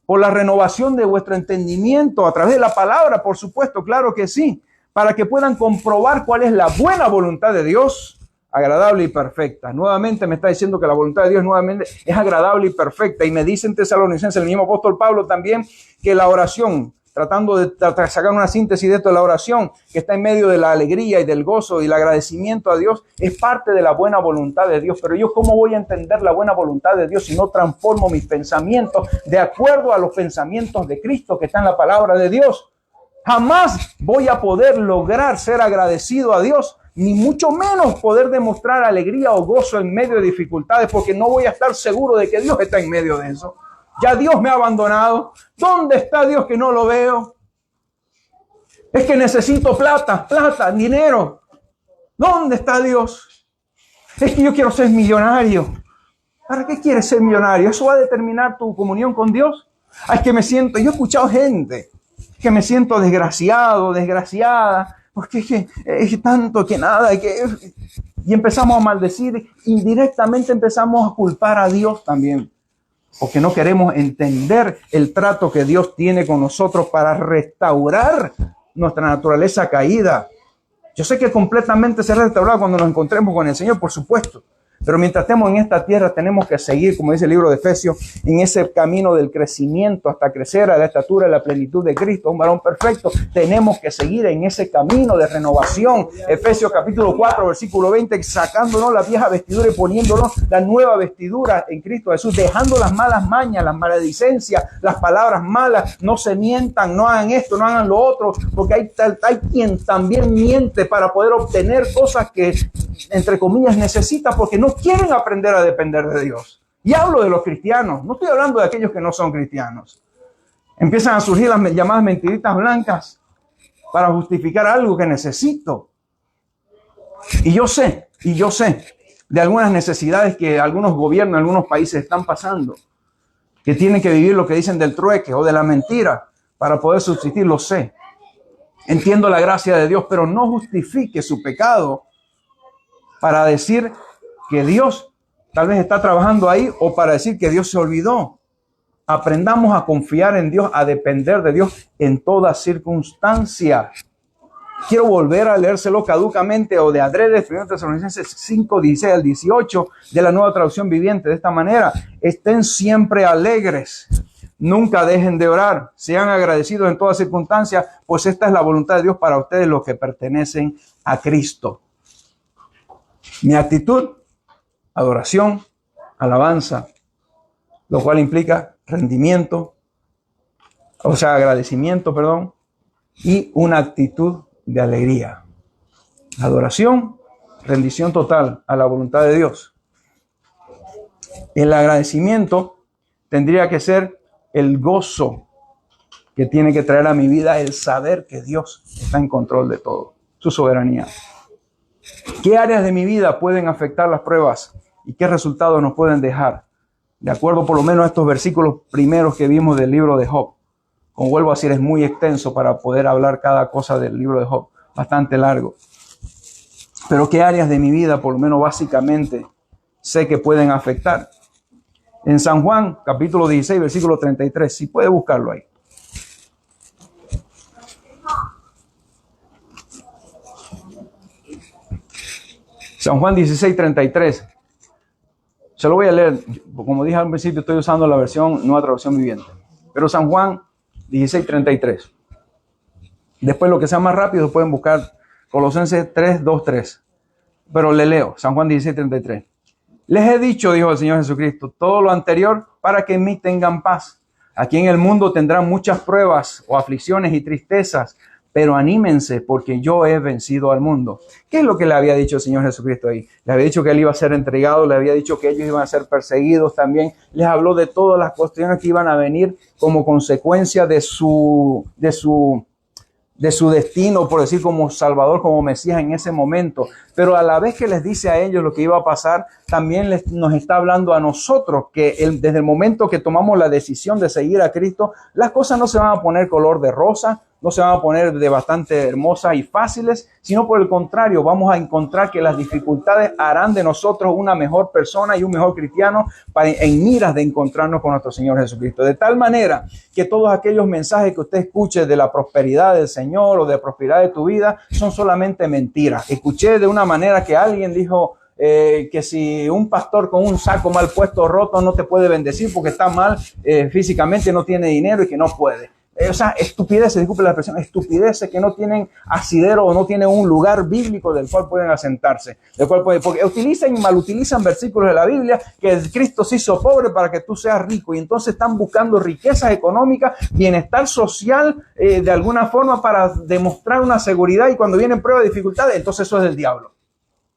Speaker 1: por la renovación de vuestro entendimiento a través de la palabra, por supuesto, claro que sí, para que puedan comprobar cuál es la buena voluntad de Dios, agradable y perfecta. Nuevamente me está diciendo que la voluntad de Dios nuevamente es agradable y perfecta. Y me dice en Tesalonicenses el mismo apóstol Pablo también que la oración, tratando de sacar una síntesis de esto, la oración que está en medio de la alegría y del gozo y el agradecimiento a Dios, es parte de la buena voluntad de Dios. Pero yo, ¿cómo voy a entender la buena voluntad de Dios si no transformo mis pensamientos de acuerdo a los pensamientos de Cristo que está en la palabra de Dios? Jamás voy a poder lograr ser agradecido a Dios, ni mucho menos poder demostrar alegría o gozo en medio de dificultades, porque no voy a estar seguro de que Dios está en medio de eso. Ya Dios me ha abandonado. ¿Dónde está Dios que no lo veo? Es que necesito plata, dinero. ¿Dónde está Dios? Es que yo quiero ser millonario. ¿Para qué quieres ser millonario? ¿Eso va a determinar tu comunión con Dios? Es que me siento, yo he escuchado gente que me siento desgraciado, desgraciada, porque es tanto que nada, y empezamos a maldecir, indirectamente empezamos a culpar a Dios también, porque no queremos entender el trato que Dios tiene con nosotros para restaurar nuestra naturaleza caída. Yo sé que completamente será restaurado cuando nos encontremos con el Señor, por supuesto. Pero mientras estemos en esta tierra tenemos que seguir, como dice el libro de Efesios, en ese camino del crecimiento hasta crecer a la estatura y la plenitud de Cristo, un varón perfecto. Tenemos que seguir en ese camino de renovación. Efesios capítulo 4, versículo 20, sacándonos la vieja vestidura y poniéndonos la nueva vestidura en Cristo Jesús, dejando las malas mañas, las maledicencias, las palabras malas. No se mientan, no hagan esto, no hagan lo otro, porque hay quien también miente para poder obtener cosas que, entre comillas, necesita, porque no no quieren aprender a depender de Dios. Y hablo de los cristianos, no estoy hablando de aquellos que no son cristianos. Empiezan a surgir las llamadas mentiritas blancas para justificar algo que necesito. Y yo sé de algunas necesidades que algunos gobiernos, algunos países están pasando, que tienen que vivir lo que dicen del trueque o de la mentira para poder subsistir, lo sé. Entiendo la gracia de Dios, pero no justifique su pecado para decir que Dios tal vez está trabajando ahí o para decir que Dios se olvidó. Aprendamos a confiar en Dios, a depender de Dios en toda circunstancia. Quiero volver a leérselo caducamente o de adrede, 1 Tesalonicenses 5, 16 al 18 de la Nueva Traducción Viviente. De esta manera, estén siempre alegres, nunca dejen de orar, sean agradecidos en toda circunstancia, pues esta es la voluntad de Dios para ustedes los que pertenecen a Cristo. Mi actitud, adoración, alabanza, lo cual implica rendimiento, agradecimiento, y una actitud de alegría. Adoración, rendición total a la voluntad de Dios. El agradecimiento tendría que ser el gozo que tiene que traer a mi vida el saber que Dios está en control de todo, su soberanía. ¿Qué áreas de mi vida pueden afectar las pruebas y qué resultados nos pueden dejar? De acuerdo por lo menos a estos versículos primeros que vimos del libro de Job. Como vuelvo a decir, es muy extenso para poder hablar cada cosa del libro de Job, bastante largo. Pero ¿qué áreas de mi vida, por lo menos básicamente, sé que pueden afectar? En San Juan, capítulo 16, versículo 33, si puede buscarlo ahí. San Juan 16, 33. Se lo voy a leer. Como dije al principio, estoy usando la versión Nueva Traducción Viviente. Pero San Juan 16, 33. Después, lo que sea más rápido, pueden buscar Colosenses 3, 2, 3. Pero le leo, San Juan 16, 33. Les he dicho, dijo el Señor Jesucristo, todo lo anterior para que en mí tengan paz. Aquí en el mundo tendrán muchas pruebas o aflicciones y tristezas, pero anímense porque yo he vencido al mundo. ¿Qué es lo que le había dicho el Señor Jesucristo ahí? Le había dicho que Él iba a ser entregado, le había dicho que ellos iban a ser perseguidos también. Les habló de todas las cuestiones que iban a venir como consecuencia de su destino, por decir, como Salvador, como Mesías en ese momento. Pero a la vez que les dice a ellos lo que iba a pasar, también nos está hablando a nosotros que desde el momento que tomamos la decisión de seguir a Cristo, las cosas no se van a poner color de rosa, no se van a poner de bastante hermosas y fáciles, sino por el contrario, vamos a encontrar que las dificultades harán de nosotros una mejor persona y un mejor cristiano en miras de encontrarnos con nuestro Señor Jesucristo. De tal manera que todos aquellos mensajes que usted escuche de la prosperidad del Señor o de prosperidad de tu vida son solamente mentiras. Escuché de una manera que alguien dijo que si un pastor con un saco mal puesto, roto, no te puede bendecir porque está mal físicamente, no tiene dinero y que no puede. Estupideces, disculpe la expresión, estupideces que no tienen asidero o no tienen un lugar bíblico del cual pueden asentarse, porque malutilizan versículos de la Biblia que el Cristo se hizo pobre para que tú seas rico, y entonces están buscando riquezas económicas, bienestar social, de alguna forma para demostrar una seguridad, y cuando vienen pruebas de dificultades, entonces eso es del diablo.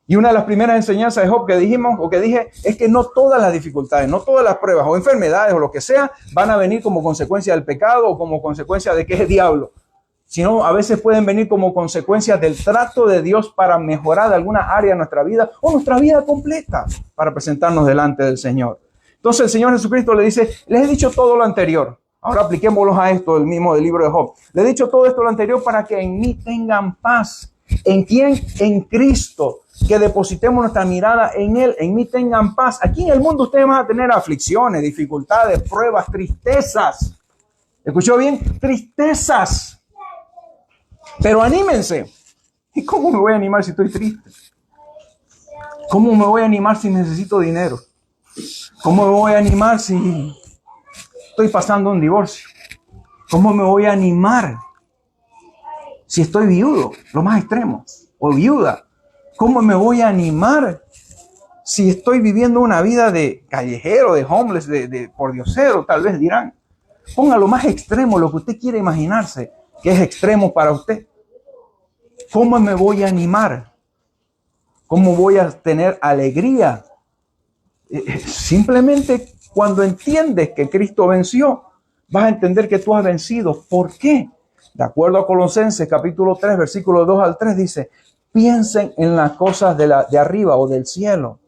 Speaker 1: Y una de las primeras enseñanzas de Job que dije es que no todas las dificultades, no todas las pruebas o enfermedades o lo que sea van a venir como consecuencia del pecado o como consecuencia de que es el diablo, sino a veces pueden venir como consecuencia del trato de Dios para mejorar de alguna área de nuestra vida o nuestra vida completa para presentarnos delante del Señor. Entonces el Señor Jesucristo le dice, les he dicho todo lo anterior. Ahora apliquémoslo a esto, el mismo del libro de Job. Les he dicho todo esto lo anterior para que en mí tengan paz. ¿En quién? En Cristo. Que depositemos nuestra mirada en Él, en mí tengan paz. Aquí en el mundo ustedes van a tener aflicciones, dificultades, pruebas, tristezas. ¿Escuchó bien? Tristezas. Pero anímense. ¿Y cómo me voy a animar si estoy triste? ¿Cómo me voy a animar si necesito dinero? ¿Cómo me voy a animar si estoy pasando un divorcio? ¿Cómo me voy a animar si estoy viudo? Lo más extremo. O viuda. ¿Cómo me voy a animar si estoy viviendo una vida de callejero, de homeless, de pordiosero? Tal vez dirán. Ponga lo más extremo, lo que usted quiere imaginarse, que es extremo para usted. ¿Cómo me voy a animar? ¿Cómo voy a tener alegría Simplemente cuando entiendes que Cristo venció, vas a entender que tú has vencido. ¿Por qué? De acuerdo a Colosenses capítulo 3, versículo 2 al 3 dice, piensen en las cosas de arriba o del cielo,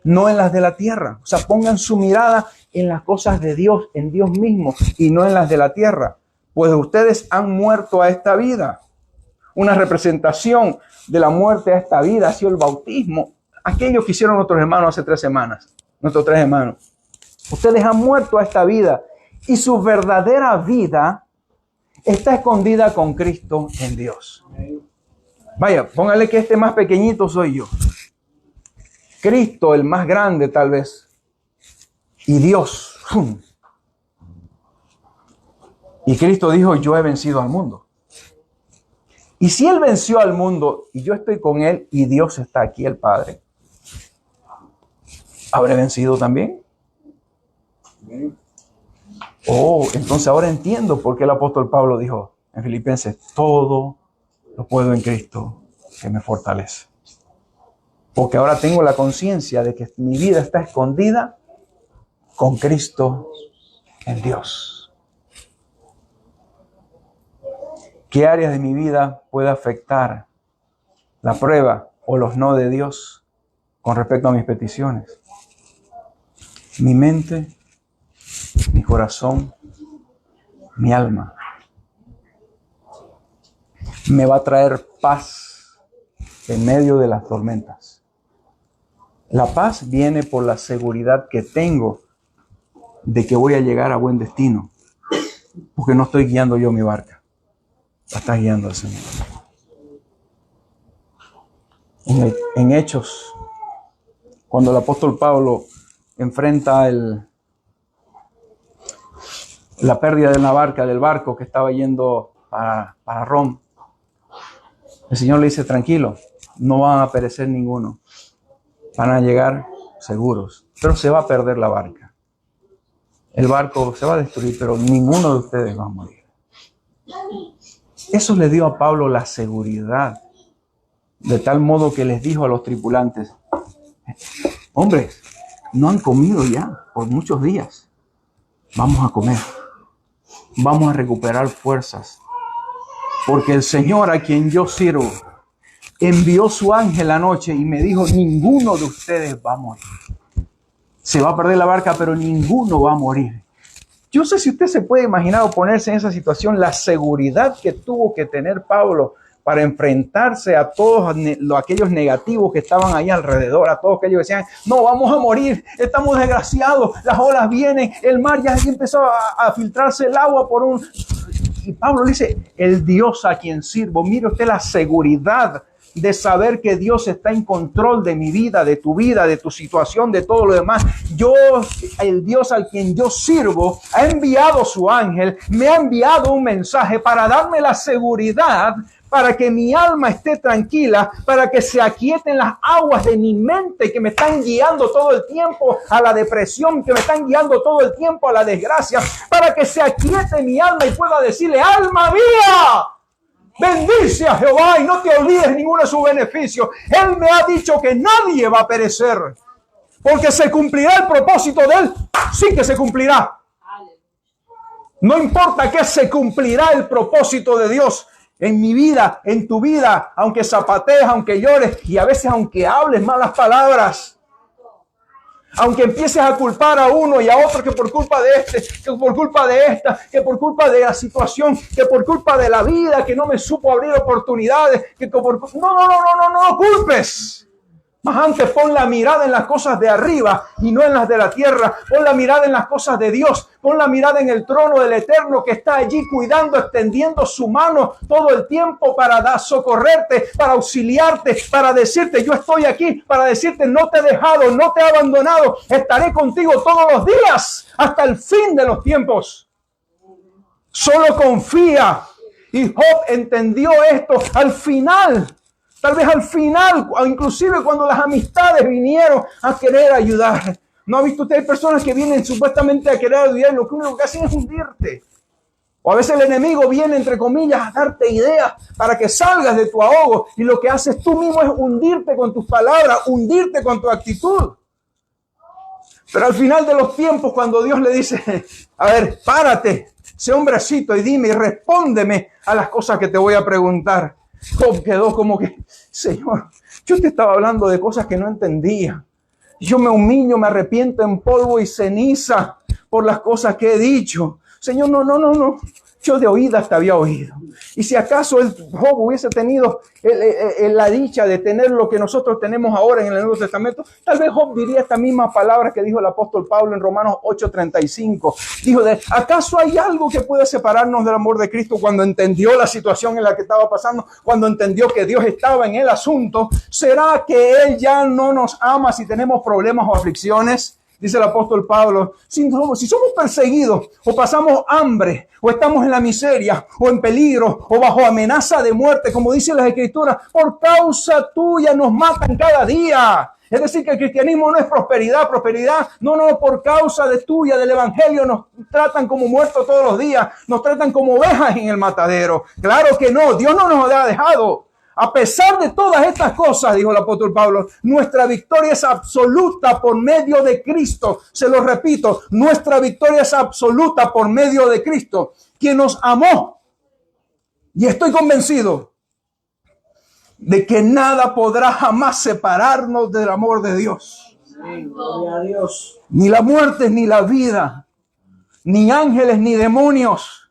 Speaker 1: no en las de la tierra. O sea, pongan su mirada en las cosas de Dios, en Dios mismo, y no en las de la tierra. Pues ustedes han muerto a esta vida. Una representación de la muerte a esta vida ha sido el bautismo. Aquello que hicieron nuestros hermanos hace 3 semanas. Nuestros 3 hermanos. Ustedes han muerto a esta vida y su verdadera vida está escondida con Cristo en Dios. Vaya, póngale que este más pequeñito soy yo. Cristo, el más grande tal vez. Y Dios. ¡Fum! Y Cristo dijo, yo he vencido al mundo. Y si Él venció al mundo y yo estoy con Él y Dios está aquí, el Padre, ¿habré vencido también? Oh, entonces ahora entiendo por qué el apóstol Pablo dijo en Filipenses, todo lo puedo en Cristo que me fortalece. Porque ahora tengo la conciencia de que mi vida está escondida con Cristo en Dios. ¿Qué áreas de mi vida puede afectar la prueba o los no de Dios con respecto a mis peticiones? Mi mente, mi corazón, mi alma. Me va a traer paz en medio de las tormentas. La paz viene por la seguridad que tengo de que voy a llegar a buen destino. Porque no estoy guiando yo mi barca. La está guiando el Señor. En Hechos, cuando el apóstol Pablo enfrenta la pérdida de una barca, del barco que estaba yendo para Roma, el Señor le dice, tranquilo, no van a perecer ninguno. Van a llegar seguros, pero se va a perder la barca. El barco se va a destruir, pero ninguno de ustedes va a morir. Eso le dio a Pablo la seguridad, de tal modo que les dijo a los tripulantes, hombres, no han comido ya por muchos días. Vamos a comer. Vamos a recuperar fuerzas. Porque el Señor a quien yo sirvo envió su ángel anoche y me dijo, ninguno de ustedes va a morir. Se va a perder la barca, pero ninguno va a morir. Yo no sé si usted se puede imaginar o ponerse en esa situación, la seguridad que tuvo que tener Pablo para enfrentarse a todos aquellos negativos que estaban ahí alrededor, a todos aquellos que decían, no, vamos a morir, estamos desgraciados, las olas vienen, el mar ya empezó a filtrarse el agua por un... Y Pablo le dice, el Dios a quien sirvo, mire usted la seguridad de saber que Dios está en control de mi vida, de tu situación, de todo lo demás. Yo, el Dios al quien yo sirvo, ha enviado su ángel, me ha enviado un mensaje para darme la seguridad, para que mi alma esté tranquila, para que se aquieten las aguas de mi mente que me están guiando todo el tiempo a la depresión, que me están guiando todo el tiempo a la desgracia, para que se aquiete mi alma y pueda decirle, alma mía, bendice a Jehová y no te olvides ninguno de sus beneficios. Él me ha dicho que nadie va a perecer, porque se cumplirá el propósito de Él. Sí que se cumplirá. No importa que se cumplirá el propósito de Dios en mi vida, en tu vida, aunque zapatees, aunque llores y a veces aunque hables malas palabras. Aunque empieces a culpar a uno y a otro que por culpa de este, que por culpa de esta, que por culpa de la situación, que por culpa de la vida, que no me supo abrir oportunidades, que por... No culpes. Más antes pon la mirada en las cosas de arriba y no en las de la tierra. Pon la mirada en las cosas de Dios. Pon la mirada en el trono del Eterno que está allí cuidando, extendiendo su mano todo el tiempo para socorrerte, para auxiliarte, para decirte yo estoy aquí, para decirte no te he dejado, no te he abandonado, estaré contigo todos los días hasta el fin de los tiempos. Solo confía. Y Job entendió esto al final. Tal vez al final, inclusive cuando las amistades vinieron a querer ayudar. ¿No ha visto usted personas que vienen supuestamente a querer ayudar y lo único que hacen es hundirte? O a veces el enemigo viene, entre comillas, a darte ideas para que salgas de tu ahogo y lo que haces tú mismo es hundirte con tus palabras, hundirte con tu actitud. Pero al final de los tiempos, cuando Dios le dice, a ver, párate, sé hombrecito y dime y respóndeme a las cosas que te voy a preguntar. Job quedó como que, Señor, yo te estaba hablando de cosas que no entendía. Yo me humillo, me arrepiento en polvo y ceniza por las cosas que he dicho. Señor, no. Yo de oídas te había oído. Y si acaso el Job hubiese tenido la dicha de tener lo que nosotros tenemos ahora en el Nuevo Testamento, tal vez Job diría estas mismas palabras que dijo el apóstol Pablo en Romanos 8:35. Dijo, ¿acaso hay algo que pueda separarnos del amor de Cristo? Cuando entendió la situación en la que estaba pasando, cuando entendió que Dios estaba en el asunto, ¿será que Él ya no nos ama si tenemos problemas o aflicciones? Dice el apóstol Pablo, si somos perseguidos o pasamos hambre o estamos en la miseria o en peligro o bajo amenaza de muerte, como dicen las Escrituras, por causa tuya nos matan cada día. Es decir, que el cristianismo no es prosperidad, no, por causa de tuya, del evangelio, nos tratan como muertos todos los días, nos tratan como ovejas en el matadero. Claro que no, Dios no nos ha dejado. A pesar de todas estas cosas, dijo el apóstol Pablo, nuestra victoria es absoluta por medio de Cristo. Se lo repito, nuestra victoria es absoluta por medio de Cristo, quien nos amó. Y estoy convencido de que nada podrá jamás separarnos del amor de Dios. Gloria a Dios. Ni la muerte, ni la vida, ni ángeles, ni demonios,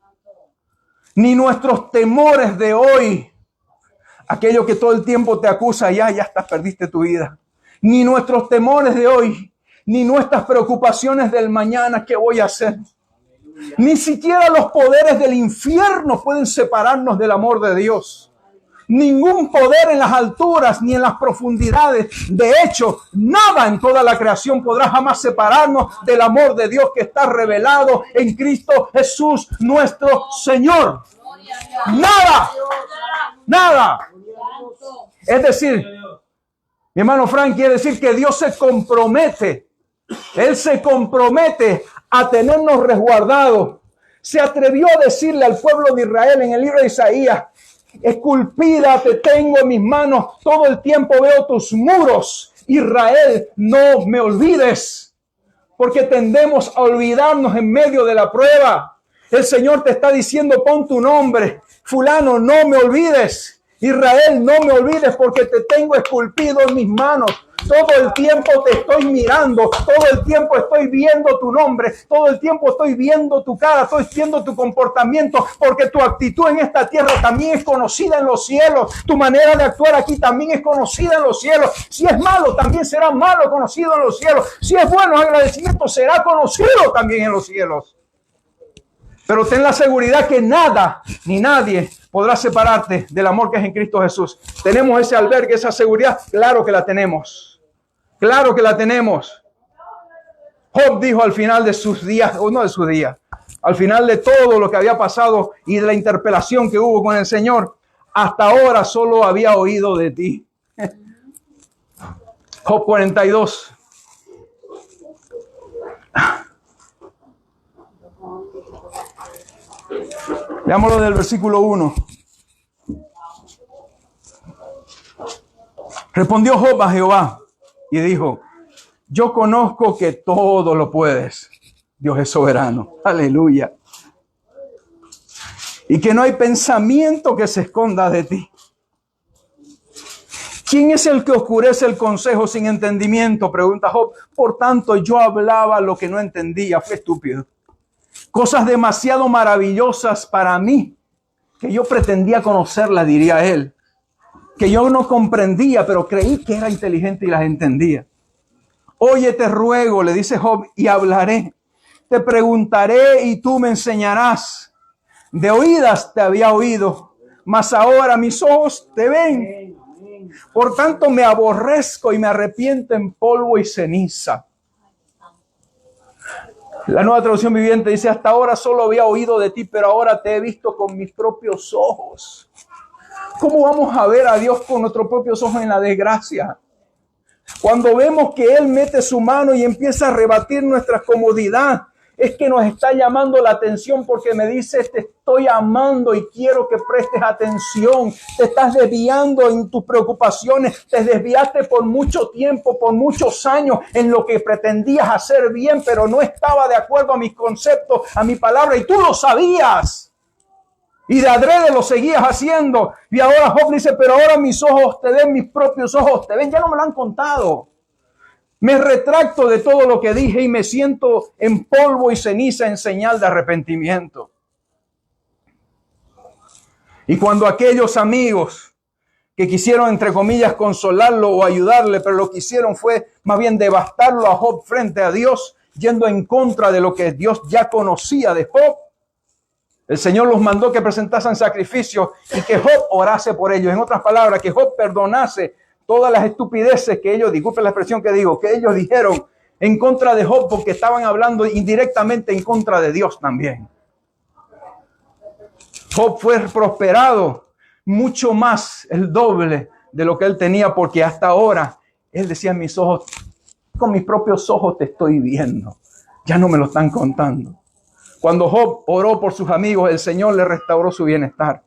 Speaker 1: ni nuestros temores de hoy. Aquello que todo el tiempo te acusa, ya perdiste tu vida. Ni nuestros temores de hoy, ni nuestras preocupaciones del mañana, ¿qué voy a hacer? Ni siquiera los poderes del infierno pueden separarnos del amor de Dios. Ningún poder en las alturas ni en las profundidades. De hecho, nada en toda la creación podrá jamás separarnos del amor de Dios que está revelado en Cristo Jesús, nuestro Señor. Nada. Es decir, mi hermano Frank, quiere decir que Dios se compromete. Él se compromete a tenernos resguardados. Se atrevió a decirle al pueblo de Israel en el libro de Isaías, esculpida te tengo en mis manos, todo el tiempo veo tus muros. Israel, no me olvides, porque tendemos a olvidarnos en medio de la prueba. El Señor te está diciendo, pon tu nombre. Fulano, no me olvides. Israel, no me olvides porque te tengo esculpido en mis manos. Todo el tiempo te estoy mirando, todo el tiempo estoy viendo tu nombre, todo el tiempo estoy viendo tu cara, estoy viendo tu comportamiento, porque tu actitud en esta tierra también es conocida en los cielos. Tu manera de actuar aquí también es conocida en los cielos. Si es malo, también será malo conocido en los cielos. Si es bueno, agradecimiento será conocido también en los cielos. Pero ten la seguridad que nada ni nadie podrá separarte del amor que es en Cristo Jesús. ¿Tenemos ese albergue, esa seguridad? Claro que la tenemos. Claro que la tenemos. Job dijo al final de sus días, o no de sus días, al final de todo lo que había pasado y de la interpelación que hubo con el Señor, hasta ahora solo había oído de ti. Job 42. Leámoslo del versículo 1. Respondió Job a Jehová y dijo, yo conozco que todo lo puedes. Dios es soberano. Aleluya. Y que no hay pensamiento que se esconda de ti. ¿Quién es el que oscurece el consejo sin entendimiento? Pregunta Job. Por tanto, yo hablaba lo que no entendía. Fue estúpido. Cosas demasiado maravillosas para mí, que yo pretendía conocerlas, diría él. Que yo no comprendía, pero creí que era inteligente y las entendía. Oye, te ruego, le dice Job, y hablaré. Te preguntaré y tú me enseñarás. De oídas te había oído, mas ahora mis ojos te ven. Por tanto me aborrezco y me arrepiento en polvo y ceniza. La Nueva Traducción Viviente dice, hasta ahora solo había oído de ti, pero ahora te he visto con mis propios ojos. ¿Cómo vamos a ver a Dios con nuestros propios ojos en la desgracia? Cuando vemos que Él mete su mano y empieza a rebatir nuestra comodidad, es que nos está llamando la atención porque me dice, te estoy amando y quiero que prestes atención. Te estás desviando en tus preocupaciones, te desviaste por mucho tiempo, por muchos años en lo que pretendías hacer bien, pero no estaba de acuerdo a mis conceptos, a mi palabra, y tú lo sabías. Y de adrede lo seguías haciendo. Y ahora Job dice, pero ahora mis ojos te ven, mis propios ojos te ven. Ya no me lo han contado. Me retracto de todo lo que dije y me siento en polvo y ceniza en señal de arrepentimiento. Y cuando aquellos amigos que quisieron, entre comillas, consolarlo o ayudarle, pero lo que hicieron fue más bien devastarlo a Job frente a Dios, yendo en contra de lo que Dios ya conocía de Job, el Señor los mandó que presentasen sacrificios y que Job orase por ellos. En otras palabras, que Job perdonase todas las estupideces que ellos, disculpen la expresión que digo, que ellos dijeron en contra de Job, porque estaban hablando indirectamente en contra de Dios también. Job fue prosperado mucho más, el doble de lo que él tenía, porque hasta ahora él decía, mis ojos, con mis propios ojos te estoy viendo. Ya no me lo están contando. Cuando Job oró por sus amigos, el Señor le restauró su bienestar.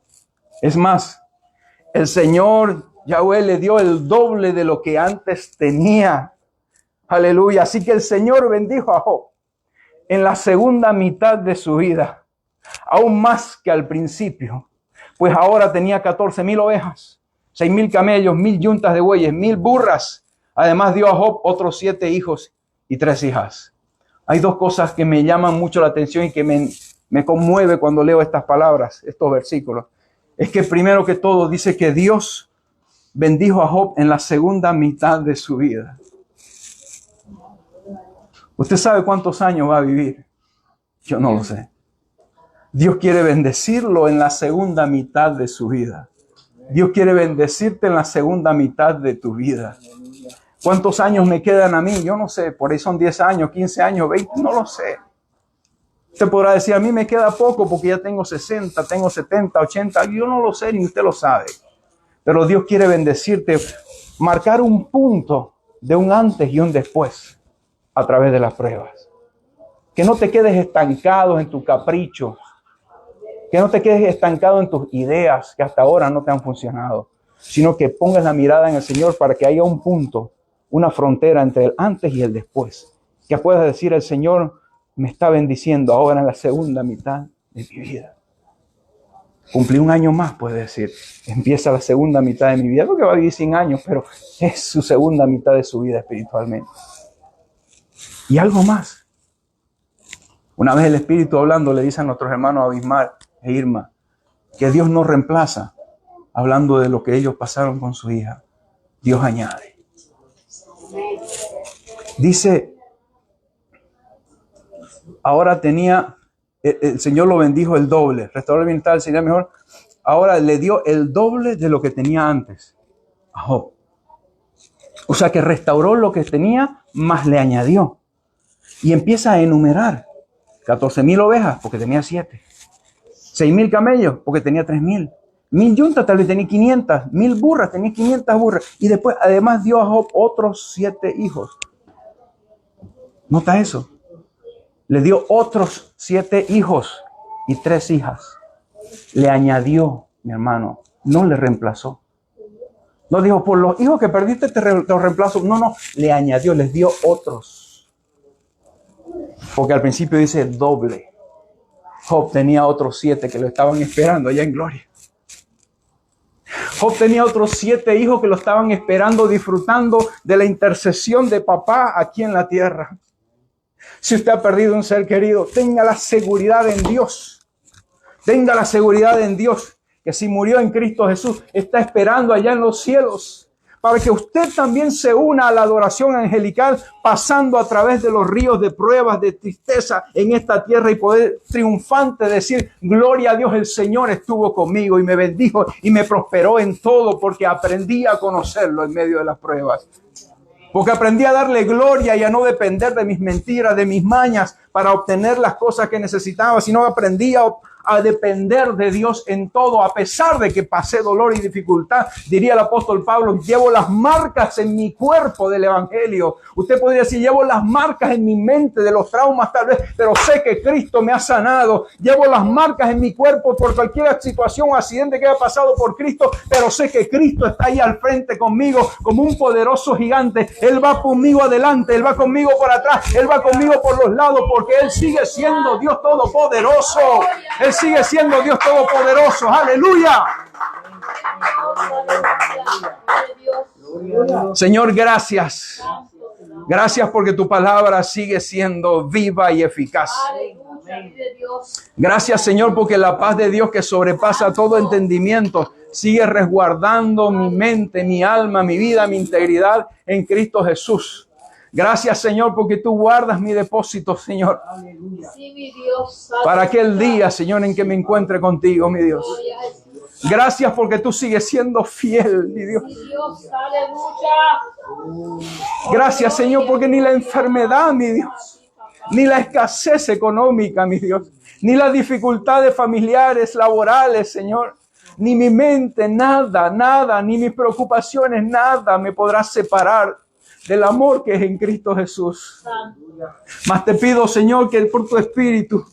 Speaker 1: Es más, el Señor Yahweh le dio el doble de lo que antes tenía. Aleluya. Así que el Señor bendijo a Job en la segunda mitad de su vida, aún más que al principio, pues ahora tenía 14,000 ovejas, 6,000 camellos, 1,000 yuntas de bueyes, 1,000 burras. Además dio a Job otros 7 hijos y 3 hijas. Hay 2 cosas que me llaman mucho la atención y que me conmueve cuando leo estas palabras, estos versículos. Es que primero que todo dice que Dios bendijo a Job en la segunda mitad de su vida. ¿Usted sabe cuántos años va a vivir? Yo no lo sé. Dios quiere bendecirlo en la segunda mitad de su vida. Dios quiere bendecirte en la segunda mitad de tu vida. ¿Cuántos años me quedan a mí? Yo no sé, por ahí son 10 años, 15 años, 20, no lo sé. Usted podrá decir, a mí me queda poco porque ya tengo 60, tengo 70, 80, yo no lo sé, ni usted lo sabe. Pero Dios quiere bendecirte, marcar un punto de un antes y un después a través de las pruebas. Que no te quedes estancado en tu capricho, que no te quedes estancado en tus ideas que hasta ahora no te han funcionado, sino que pongas la mirada en el Señor para que haya un punto, una frontera entre el antes y el después. Que puedas decir, el Señor me está bendiciendo ahora en la segunda mitad de mi vida. Cumplí un año más, puede decir. Empieza la segunda mitad de mi vida. No que va a vivir 100 años, pero es su segunda mitad de su vida espiritualmente. Y algo más. Una vez el Espíritu hablando le dice a nuestros hermanos Abismar e Irma que Dios no reemplaza, hablando de lo que ellos pasaron con su hija. Dios añade. Dice, ahora tenía, el Señor lo bendijo el doble. Restaurar el bienestar sería mejor. Ahora le dio el doble de lo que tenía antes a Job. O sea que restauró lo que tenía, más le añadió. Y empieza a enumerar. 14,000 ovejas, porque tenía 7. 6,000 camellos, porque tenía 3,000. 1,000 yuntas, tal vez tenía 500. 1,000 burras, tenía 500 burras. Y después, además, dio a Job otros 7 hijos. ¿Nota eso? Le dio otros 7 hijos y 3 hijas. Le añadió, mi hermano, no le reemplazó. No dijo, por los hijos que perdiste te reemplazo. No, le añadió, les dio otros. Porque al principio dice doble. Job tenía otros 7 que lo estaban esperando allá en gloria. Job tenía otros 7 hijos que lo estaban esperando, disfrutando de la intercesión de papá aquí en la tierra. Si usted ha perdido un ser querido, tenga la seguridad en Dios. Tenga la seguridad en Dios, que si murió en Cristo Jesús, está esperando allá en los cielos, para que usted también se una a la adoración angelical, pasando a través de los ríos de pruebas, de tristeza en esta tierra y poder triunfante decir, gloria a Dios, el Señor estuvo conmigo y me bendijo y me prosperó en todo porque aprendí a conocerlo en medio de las pruebas. Porque aprendí a darle gloria y a no depender de mis mentiras, de mis mañas para obtener las cosas que necesitaba, sino aprendí a a depender de Dios en todo, a pesar de que pasé dolor y dificultad. Diría el apóstol Pablo, llevo las marcas en mi cuerpo del evangelio. Usted podría decir, llevo las marcas en mi mente de los traumas tal vez, pero sé que Cristo me ha sanado. Llevo las marcas en mi cuerpo por cualquier situación o accidente que haya pasado por Cristo, pero sé que Cristo está ahí al frente conmigo como un poderoso gigante. Él va conmigo adelante, Él va conmigo por atrás, Él va conmigo por los lados, porque Él sigue siendo Dios Todopoderoso. Él sigue siendo Dios Todopoderoso. ¡Aleluya! Señor, gracias. Gracias porque tu palabra sigue siendo viva y eficaz. Gracias, Señor, porque la paz de Dios que sobrepasa todo entendimiento sigue resguardando mi mente, mi alma, mi vida, mi integridad en Cristo Jesús. Gracias, Señor, porque tú guardas mi depósito, Señor. Sí, mi Dios. Para aquel día, Señor, en que me encuentre contigo, mi Dios. Gracias porque tú sigues siendo fiel, mi Dios. Gracias, Señor, porque ni la enfermedad, mi Dios, ni la escasez económica, mi Dios, ni las dificultades familiares, laborales, Señor, ni mi mente, nada, ni mis preocupaciones, nada me podrá separar del amor que es en Cristo Jesús. Mas te pido, Señor, que por tu Espíritu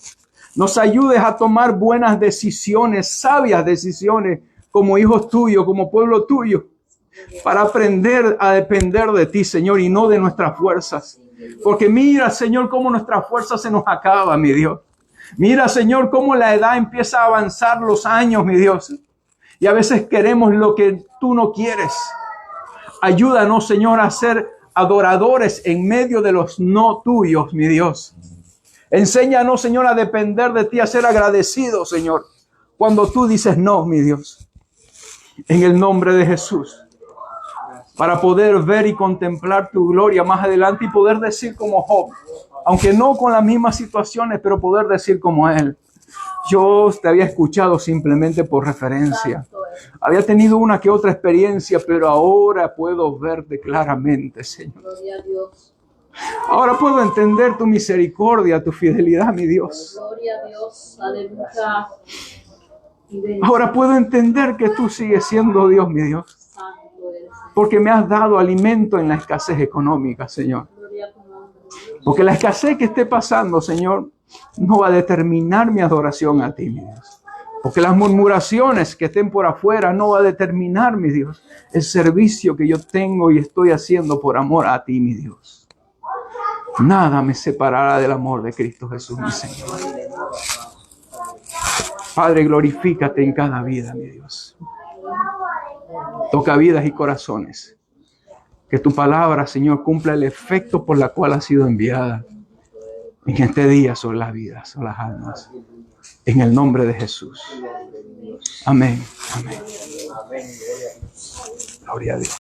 Speaker 1: nos ayudes a tomar buenas decisiones, sabias decisiones, como hijos tuyos, como pueblo tuyo, para aprender a depender de ti, Señor, y no de nuestras fuerzas. Porque mira, Señor, cómo nuestras fuerzas se nos acaban, mi Dios. Mira, Señor, cómo la edad empieza a avanzar, los años, mi Dios. Y a veces queremos lo que tú no quieres. Ayúdanos, Señor, a ser adoradores en medio de los no tuyos, mi Dios. Enséñanos, Señor, a depender de ti, a ser agradecidos, Señor, cuando tú dices no, mi Dios. En el nombre de Jesús. Para poder ver y contemplar tu gloria más adelante y poder decir como Job, aunque no con las mismas situaciones, pero poder decir como él. Yo te había escuchado simplemente por referencia. Había tenido una que otra experiencia, pero ahora puedo verte claramente, Señor.
Speaker 2: Gloria a Dios.
Speaker 1: Ahora puedo entender tu misericordia, tu fidelidad, mi Dios.
Speaker 2: Gloria a Dios. Aleluya.
Speaker 1: Ahora puedo entender que tú sigues siendo Dios, mi Dios.
Speaker 2: Santo eres.
Speaker 1: Porque me has dado alimento en la escasez económica, Señor.
Speaker 2: Gloria a tu nombre.
Speaker 1: Porque la escasez que esté pasando, Señor, no va a determinar mi adoración a ti, mi Dios. Porque las murmuraciones que estén por afuera no va a determinar, mi Dios, el servicio que yo tengo y estoy haciendo por amor a ti, mi Dios. Nada me separará del amor de Cristo Jesús, mi Señor. Padre, glorifícate en cada vida, mi Dios. Toca vidas y corazones. Que tu palabra, Señor, cumpla el efecto por la cual ha sido enviada en este día sobre las vidas, sobre las almas. En el nombre de Jesús. Amén. Amén. Gloria a Dios.